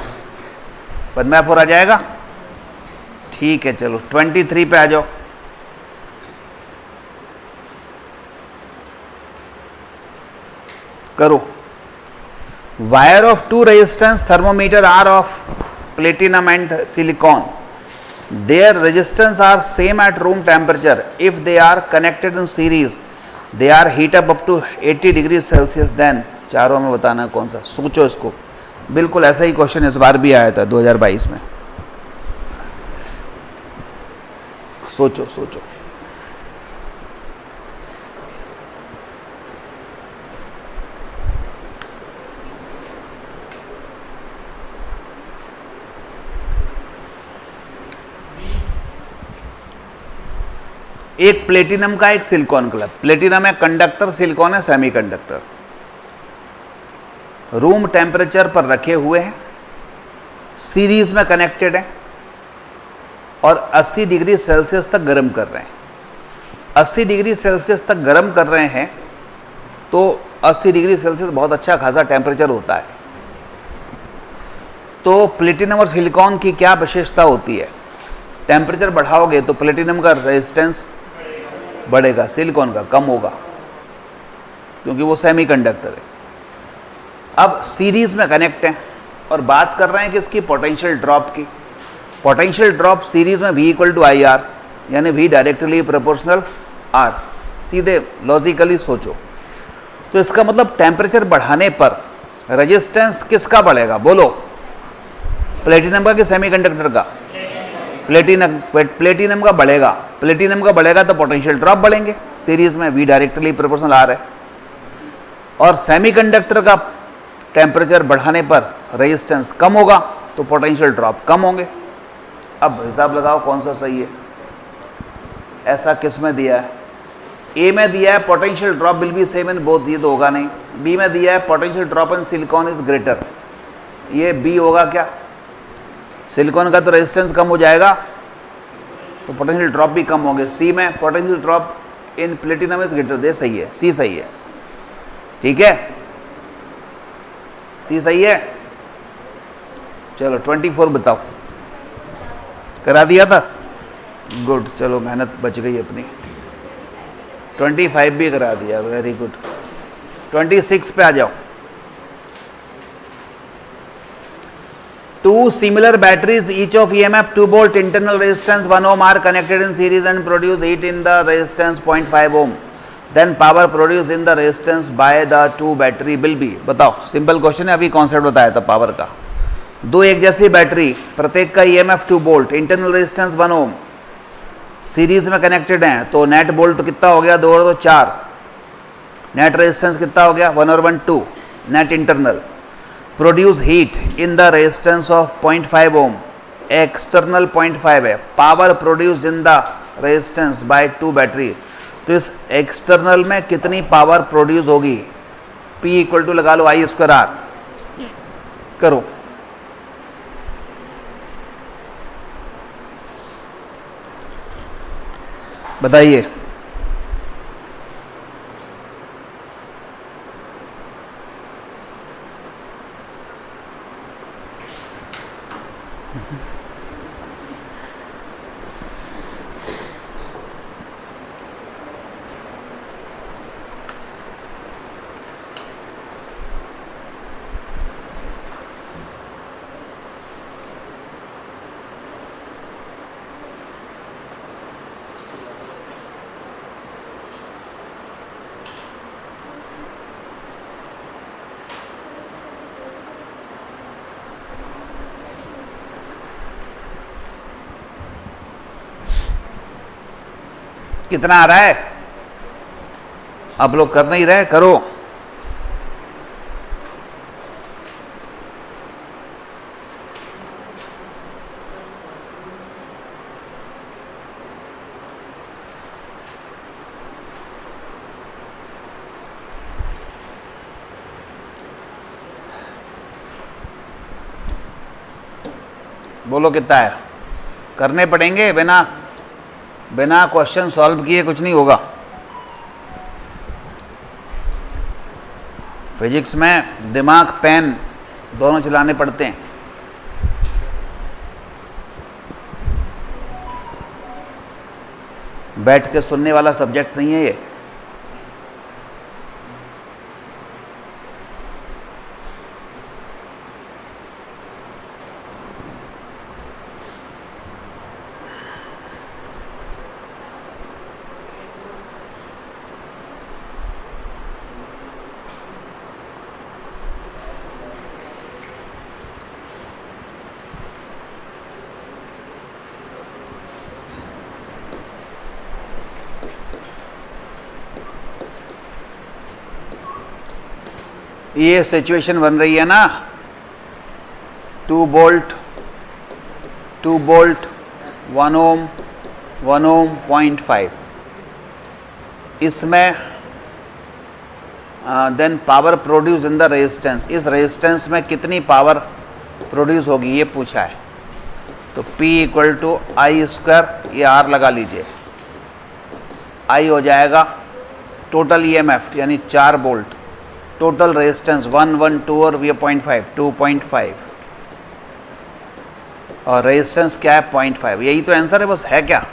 1/4 आ जाएगा। ठीक है, चलो 23 पे आ जाओ। करो। Wire of 2 resistance thermometer are of platinum and silicon, their resistance are same at room temperature. If they are connected in series, they are heat up to 80 degrees Celsius, then चारों में बताना कौन सा। सोचो इसको, बिल्कुल ऐसा ही क्वेश्चन इस बार भी आया था 2022 में। सोचो सोचो। एक प्लेटिनम का, एक सिलिकॉन का। प्लेटिनम है कंडक्टर, सिलिकॉन है सेमीकंडक्टर। रूम टेम्परेचर पर रखे हुए हैं, सीरीज में कनेक्टेड है और 80 डिग्री सेल्सियस तक गर्म कर रहे हैं। 80 डिग्री सेल्सियस तक गर्म कर रहे हैं तो 80 डिग्री सेल्सियस बहुत अच्छा खासा टेम्परेचर होता है। तो प्लेटिनम और सिलिकॉन की क्या विशेषता होती है, टेम्परेचर बढ़ाओगे तो प्लेटिनम का रेजिस्टेंस बढ़ेगा, सिलिकॉन का कम होगा, क्योंकि वो सेमीकंडक्टर है। अब सीरीज में कनेक्ट हैं और बात कर रहे हैं कि इसकी पोटेंशियल ड्रॉप की। पोटेंशियल ड्रॉप सीरीज में V = IR, यानी V डायरेक्टली प्रोपोर्शनल R। सीधे लॉजिकली सोचो, तो इसका मतलब टेम्परेचर बढ़ाने पर रेजिस्टेंस किसका बढ़ेगा, बोलो, प्लेटिनम का कि सेमीकंडक्टर का? प्लेटिनम का बढ़ेगा। प्लेटिनम का बढ़ेगा तो पोटेंशियल ड्रॉप बढ़ेंगे सीरीज में, V डायरेक्टली प्रोपोर्शनल आर है। और सेमीकंडक्टर का टेम्परेचर बढ़ाने पर रेजिस्टेंस कम होगा तो पोटेंशियल ड्रॉप कम होंगे। अब हिसाब लगाओ कौन सा सही है। ऐसा किस में दिया है? ए में दिया है potential drop will be same in both, ये तो होगा नहीं। बी में दिया है potential drop in silicon is greater, ये बी होगा क्या? सिलिकॉन का तो रेजिस्टेंस कम हो जाएगा तो पोटेंशियल ड्रॉप भी कम होंगे। सी में potential drop in platinum is greater, दे सही है, सी सही है। ठीक है, सी सही है। चलो 24 बताओ, करा दिया था, गुड, चलो मेहनत बच गई अपनी। 25 भी करा दिया, वेरी गुड। 26 पे आ जाओ। Two similar batteries, each of EMF 2 volt, internal resistance 1 ohm are connected in series and produce heat in the resistance 0.5 ohm. Then power produced in the resistance by the two battery will be, बताओ, सिंपल क्वेश्चन है, अभी कॉन्सेप्ट बताया था पावर का। दो एक जैसी बैटरी, प्रत्येक का EMF 2 वोल्ट, इंटरनल रेजिस्टेंस 1 ओम, सीरीज में कनेक्टेड हैं, तो नेट वोल्ट कितना हो गया? 2 और 2 4। नेट रेजिस्टेंस कितना हो गया? 1 और 1 2 net internal. Produce heat in the resistance of 0.5 ohm, external 0.5 है। Power produce in the resistance by two battery, तो इस एक्सटर्नल में कितनी पावर प्रोड्यूस होगी? P इक्वल टू लगा लो I²R, करो। बताइए। कितना आ रहा है? आप लोग कर नहीं रहे, करो। बोलो कितना है? करने पड़ेंगे, बिना क्वेश्चन सॉल्व किए कुछ नहीं होगा। फिजिक्स में दिमाग पेन दोनों चलाने पड़ते हैं। बैठ के सुनने वाला सब्जेक्ट नहीं है ये। ये सिचुएशन बन रही है ना, 2 वोल्ट 1 ओम 0.5, इसमें then power produce in the resistance, इस रेजिस्टेंस में कितनी पावर प्रोड्यूस होगी ये पूछा है। तो P इक्वल टू I², ये R लगा लीजिए। I हो जाएगा टोटल EMF यानी 4 वोल्ट, टोटल रेजिस्टेंस 1 1 2 और ये 0.5 2.5, और रेजिस्टेंस क्या है? 0.5। यही तो आंसर है, बस है क्या?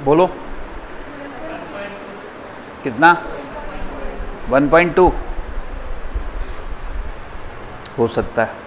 बोलो कितना? 1.2 हो सकता है।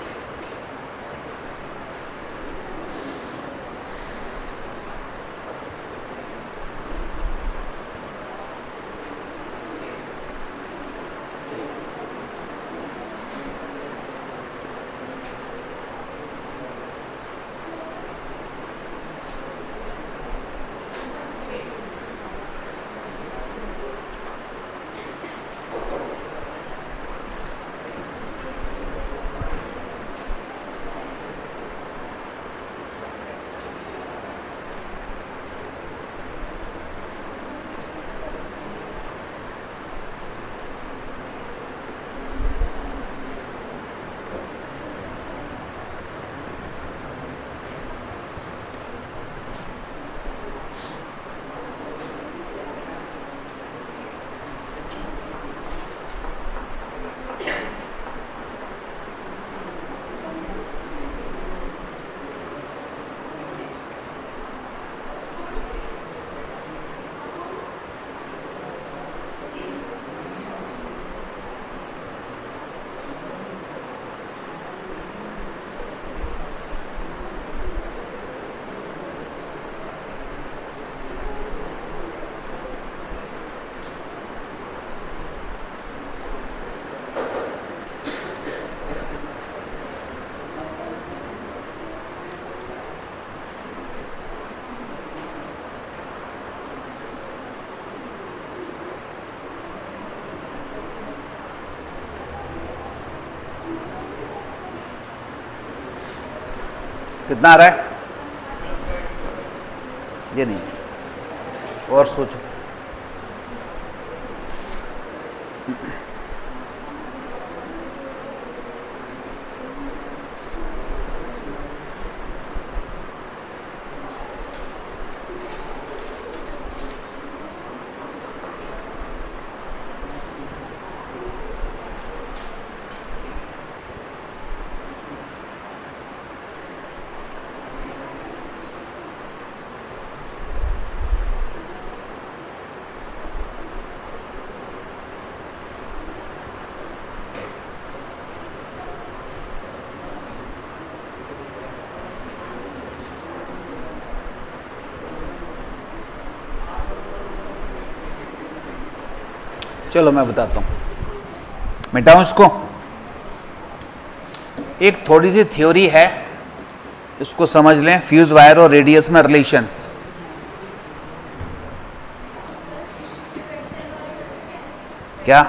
कितना आ रहा है? ये नहीं है। और सोचो। चलो मैं बताता हूं, मिटाऊं इसको। एक थोड़ी सी थ्योरी है, इसको समझ लें। फ्यूज वायर और रेडियस में रिलेशन। क्या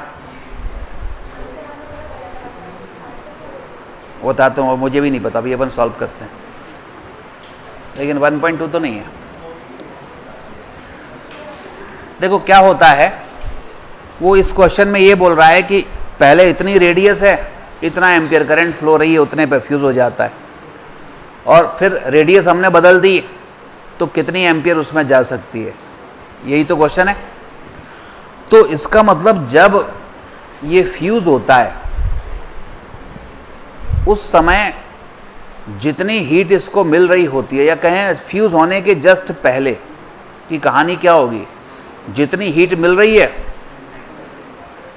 बताता हूं, मुझे भी नहीं पता, अभी अपन सॉल्व करते हैं। लेकिन 1.2 तो नहीं है। देखो क्या होता है, वो इस क्वेश्चन में ये बोल रहा है कि पहले इतनी रेडियस है, इतना एम्पियर करंट फ्लो रही है, उतने पे फ्यूज हो जाता है, और फिर रेडियस हमने बदल दी तो कितनी एम्पियर उसमें जा सकती है, यही तो क्वेश्चन है। तो इसका मतलब जब ये फ्यूज होता है उस समय जितनी हीट इसको मिल रही होती है, या कहें फ्यूज होने के जस्ट पहले की कहानी क्या होगी, जितनी हीट मिल रही है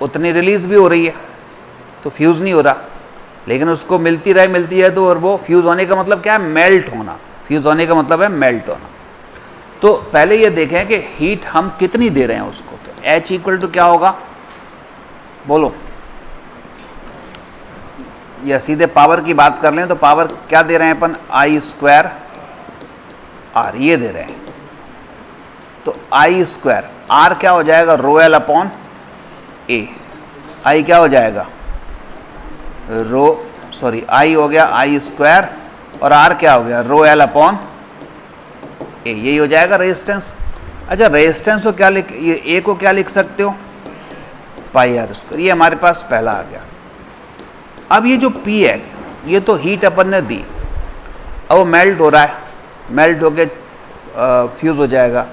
उतनी रिलीज भी हो रही है, तो फ्यूज नहीं हो रहा। लेकिन उसको मिलती है तो, और वो फ्यूज होने का मतलब क्या है, मेल्ट होना। फ्यूज होने का मतलब है मेल्ट होना। तो पहले ये देखें कि हीट हम कितनी दे रहे हैं उसको। तो H इक्वल टू क्या होगा, बोलो, या सीधे पावर की बात कर लें तो पावर क्या दे रहे हैं अपन, I² R, ये दे रहे हैं। तो I², R क्या हो जाएगा, ρl अपॉन A। I क्या हो जाएगा, I हो गया I² और R क्या हो गया, ρl अपॉन A, यही हो जाएगा रेजिस्टेंस। अच्छा, रेजिस्टेंस को क्या लिख, ये A को क्या लिख सकते हो, πr²। ये हमारे पास पहला आ गया। अब ये जो P है, ये तो हीट अपन ने दी, अब वो मेल्ट हो रहा है, मेल्ट होके फ्यूज हो जाएगा।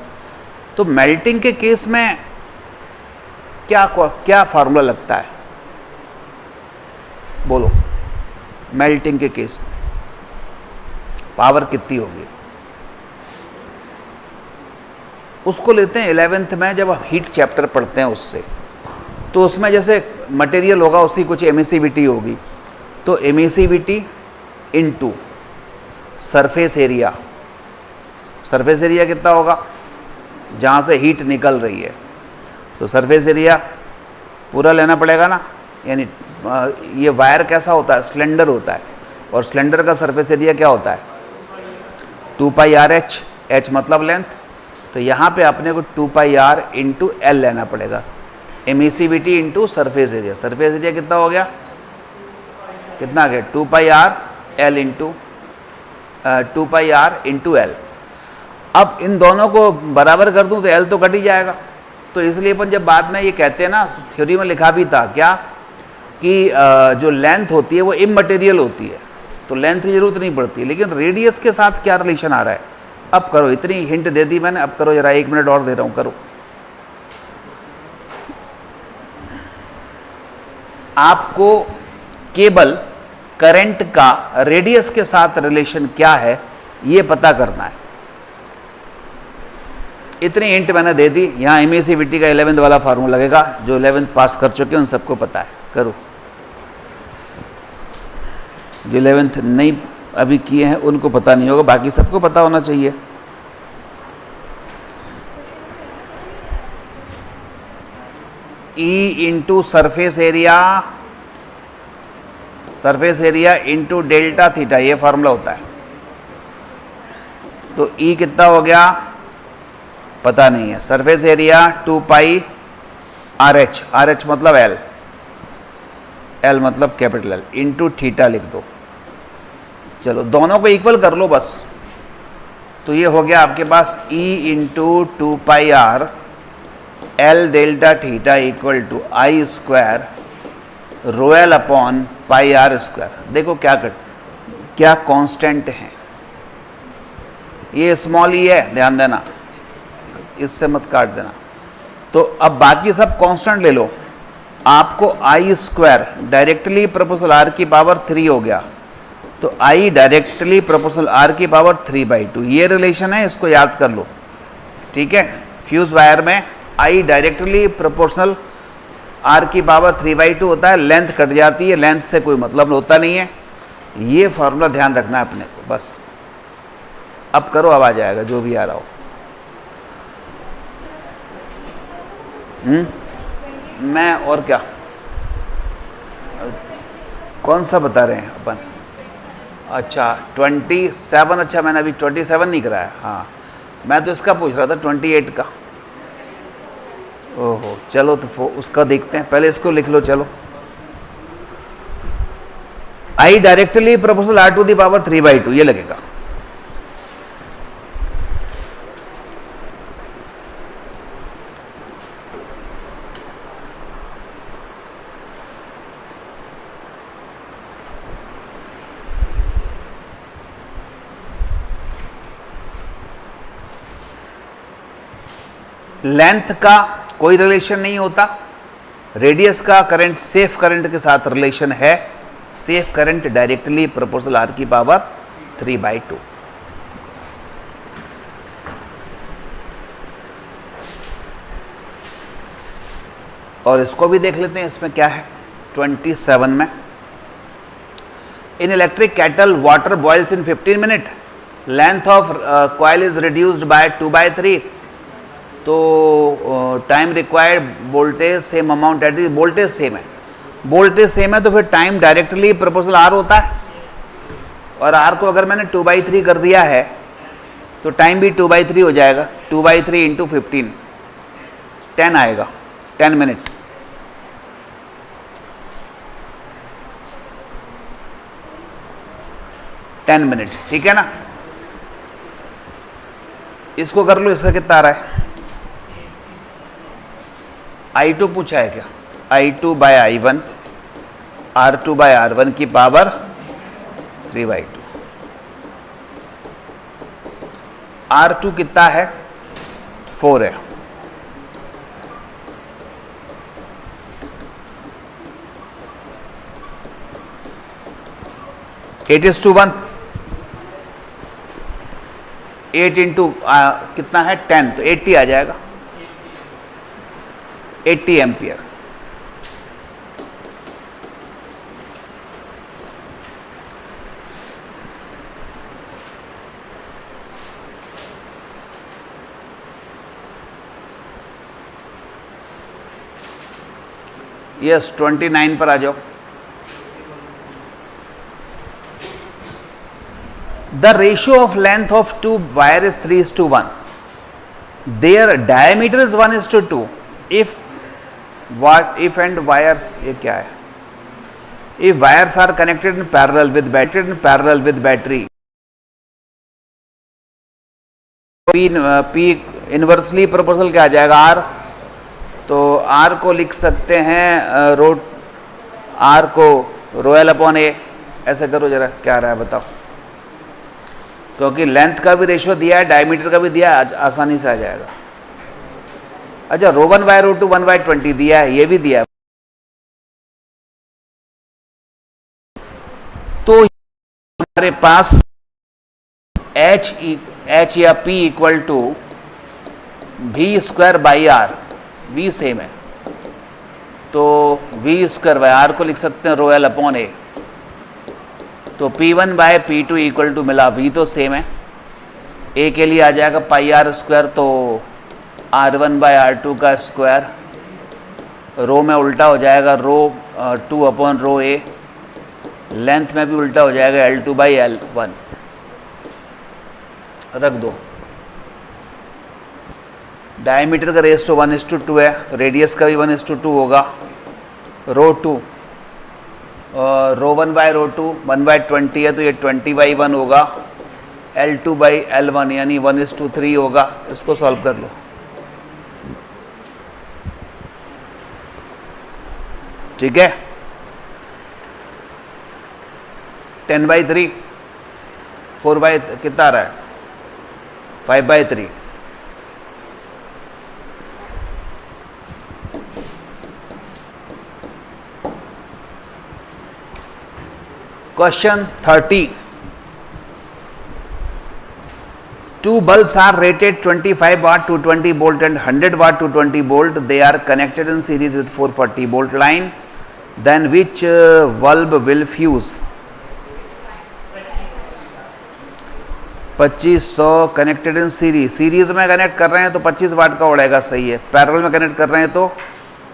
तो मेल्टिंग के केस में क्या फार्मूला लगता है, बोलो। मेल्टिंग के केस में पावर कितनी होगी, उसको लेते हैं 11th में जब हीट चैप्टर पढ़ते हैं उससे। तो उसमें जैसे मटेरियल होगा उसकी कुछ एमिसिविटी होगी, तो emissivity into surface area, surface area कितना होगा जहाँ से हीट निकल रही है, तो सरफेस एरिया पूरा लेना पड़ेगा ना। यानी ये वायर कैसा होता है, सिलेंडर होता है, और सिलेंडर का सरफेस एरिया क्या होता है 2 पाई आर एच, एच मतलब लेंथ। तो यहाँ पे अपने को 2 पाई आर इंटू एल लेना पड़ेगा, emissivity into surface area. Surface area कितना हो गया, कितना आ गया 2 pi R L into 2 pi R into L. अब इन दोनों को बराबर कर दूं तो एल तो कट ही जाएगा। तो इसलिए अपन जब बाद में ये कहते हैं ना, थ्योरी में लिखा भी था क्या कि जो लेंथ होती है वो इमटेरियल होती है, तो लेंथ की जरूरत नहीं पड़ती, लेकिन रेडियस के साथ क्या रिलेशन आ रहा है। अब करो, इतनी हिंट दे दी मैंने, अब करो जरा, 1 मिनट और दे रहा हूँ, करो। आपको केवल करंट का रेडियस के साथ रिलेशन क्या है ये पता करना है। इतनी हिंट मैंने दे दी। यहाँ एमिसिविटी का 11th वाला फार्मूला लगेगा, जो 11th पास कर चुके हैं उन सबको पता है, करो। जो 11th नहीं अभी किए हैं उनको पता नहीं होगा, बाकी सबको पता होना चाहिए। E into surface area, surface area into delta theta, ये फार्मूला होता है। तो E कितना हो गया पता नहीं है, surface area 2 pi R H, R H मतलब एल, एल मतलब कैपिटल एल, इंटू थीटा लिख दो। चलो दोनों को इक्वल कर लो बस। तो ये हो गया आपके पास E into 2 pi R L delta theta equal to I square rho L upon pi are square. देखो क्या कांस्टेंट है, ये स्मॉल ई है, ध्यान देना, इससे मत काट देना। तो अब बाकी सब कांस्टेंट ले लो। आपको आई स्क्वायर डायरेक्टली प्रोपोर्शनल आर की पावर 3 हो गया, तो आई डायरेक्टली प्रोपोर्शनल आर की पावर 3/2, ये रिलेशन है, इसको याद कर लो, ठीक है। फ्यूज वायर में आई डायरेक्टली प्रोपोर्शनल आर की पावर 3/2 होता है, लेंथ कट जाती है, लेंथ से कोई मतलब होता नहीं है। ये फॉर्मूला ध्यान रखना है अपने को बस। अब करो, अब आ जाएगा जो भी आ रहा हो। मैं और क्या, कौन सा बता रहे हैं अपन? अच्छा 27, अच्छा मैंने अभी 27 नहीं कराया। हाँ मैं तो इसका पूछ रहा था 28 का। ओहो चलो तो उसका देखते हैं, पहले इसको लिख लो। चलो I directly proportional R to the power 3/2 ये लगेगा। लेंथ का कोई रिलेशन नहीं होता, रेडियस का करंट सेफ करंट के साथ रिलेशन है। Safe current directly proportional R की पावर 3/2। और इसको भी देख लेते हैं, इसमें क्या है 27 में। In electric kettle water boils in 15 minute, length of coil is reduced by 2/3, तो time required voltage same amount at the, voltage same है, वोल्टेज सेम है तो फिर टाइम डायरेक्टली प्रोपोर्शनल आर होता है। और आर को अगर मैंने 2/3 कर दिया है तो टाइम भी 2/3 हो जाएगा, 2/3 इंटू 15 10 आएगा, 10 मिनट। ठीक है ना। इसको कर लो, इसका कितना आ रहा है? I2 पूछा है क्या? I2 bye I1 R2 bye R1 की पावर 3/2। R2 कितना है? 4 है। It is to 1। 8 इंटू कितना है 10, तो 80 आ जाएगा, 80 एम्पियर। यस 29 पर आ जाओ। The ratio of length of two wire is 3:1. Their diameter is 1:2. If and wires, ये क्या है? If wires are connected in parallel with battery, P inversely proportional क्या आ जाएगा? R। तो R को लिख सकते हैं R को ρl अपॉन A। ऐसे करो जरा, क्या आ रहा है बताओ, क्योंकि लेंथ का भी रेशियो दिया है, डायमीटर का भी दिया है, आसानी से आ जाएगा। अच्छा, ρ1 बाय ρ2 1/20 दिया है, ये भी दिया है। तो हमारे पास H या P equal to V² by R, V same है, तो V² बाई R को लिख सकते हैं ρl अपॉन A। तो P1 by P2 equal to मिला, V तो सेम है, A के लिए आ जाएगा πr², तो R1 बाय R2 का स्क्वायर, रो में उल्टा हो जाएगा ρ2 अपॉन ρA, लेंथ में भी उल्टा हो जाएगा L2 बाई L1, रख दो। डायमीटर का रेशियो 1:2 है, तो रेडियस का भी 1:2 होगा। ρ2 ρ1 बाय ρ2 1/20 है, तो ये 20/1 होगा। L2 बाई L1 यानी 1:3 होगा। इसको सॉल्व कर लो, ठीक है। 10/3 4 कितना आ रहा है 5/3। Question 30. Two bulbs are rated 25 watt to 20 volt and 100 watt to 20 volt. They are connected in series with 440 volt line. Then which bulb will fuse? 2500 connected in series में कनेक्ट कर रहे हैं तो 25 वाट का उड़ेगा, सही है। पैरेलल में कनेक्ट कर रहे हैं तो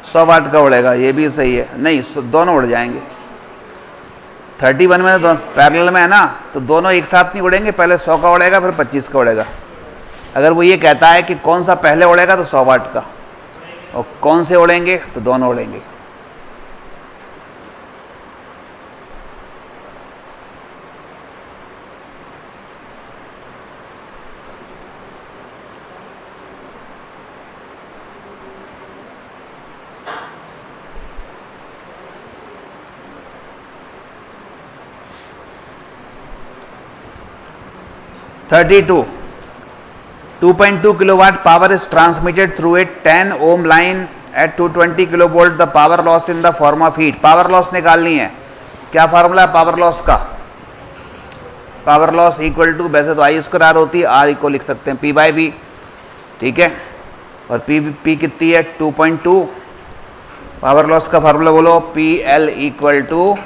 100 वाट का उड़ेगा, ये भी सही है। नहीं, दोनों उड़ जाएंगे। 31 में तो पैरेलल में है ना, तो दोनों एक साथ नहीं उड़ेंगे, पहले 100 का उड़ेगा फिर 25 का उड़ेगा। अगर वो ये कहता है कि कौन सा पहले उड़ेगा तो 100 वाट का, और कौन से उड़ेंगे तो दोनों उड़ेंगे। (32) 2.2 kilowatt power is transmitted through a 10 ohm line at 220 kilovolt. The power loss in the form of heat. Power loss निकालनी है। क्या फार्मूला है पावर लॉस का? पावर लॉस इक्वल टू, वैसे तो I² होती है, R को लिख सकते हैं P/V, ठीक है। और P कितनी है 2.2। पावर लॉस का फार्मूला बोलो, PL equal to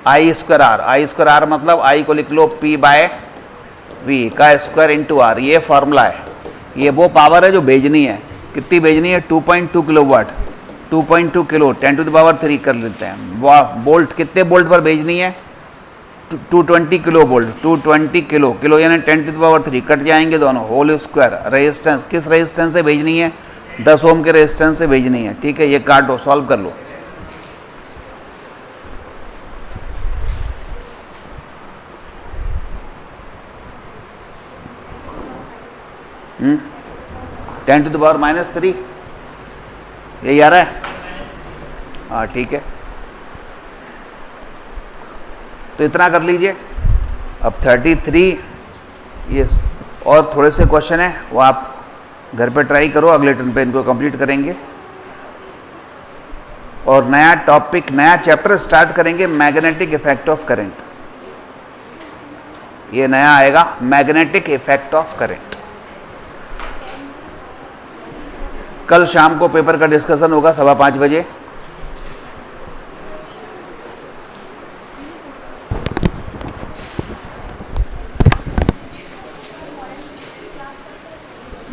I²R। I² मतलब I को लिख लो P/V का स्क्वायर इंटू R, ये फार्मूला है। ये वो पावर है जो भेजनी है। कितनी भेजनी है 2.2 किलोवाट, 2.2 किलो 10⁻³ कर लेते हैं। बोल्ट कितने बोल्ट पर भेजनी है 220 किलो वोल्ट, 220 किलो यानी 10⁻³ कट जाएंगे दोनों, होल स्क्वायर। रेजिस्टेंस किस रेजिस्टेंस से भेजनी है 10 ओम के रेजिस्टेंस से भेजनी है, ठीक है। ये काटो, सॉल्व कर लो। (10⁻³ यही आ रहा है, हाँ ठीक है। तो इतना कर लीजिए। अब 33, यस, और थोड़े से क्वेश्चन है वो आप घर पे ट्राई करो, अगले टर्न पे इनको कंप्लीट करेंगे। और नया टॉपिक, नया चैप्टर स्टार्ट करेंगे, मैग्नेटिक इफेक्ट ऑफ करंट। ये नया आएगा, मैग्नेटिक इफेक्ट ऑफ करंट। कल शाम को पेपर का डिस्कशन होगा 5:15 बजे।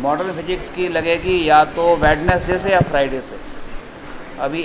मॉडर्न फिजिक्स की लगेगी या तो वेडनेसडे से या फ्राइडे से। अभी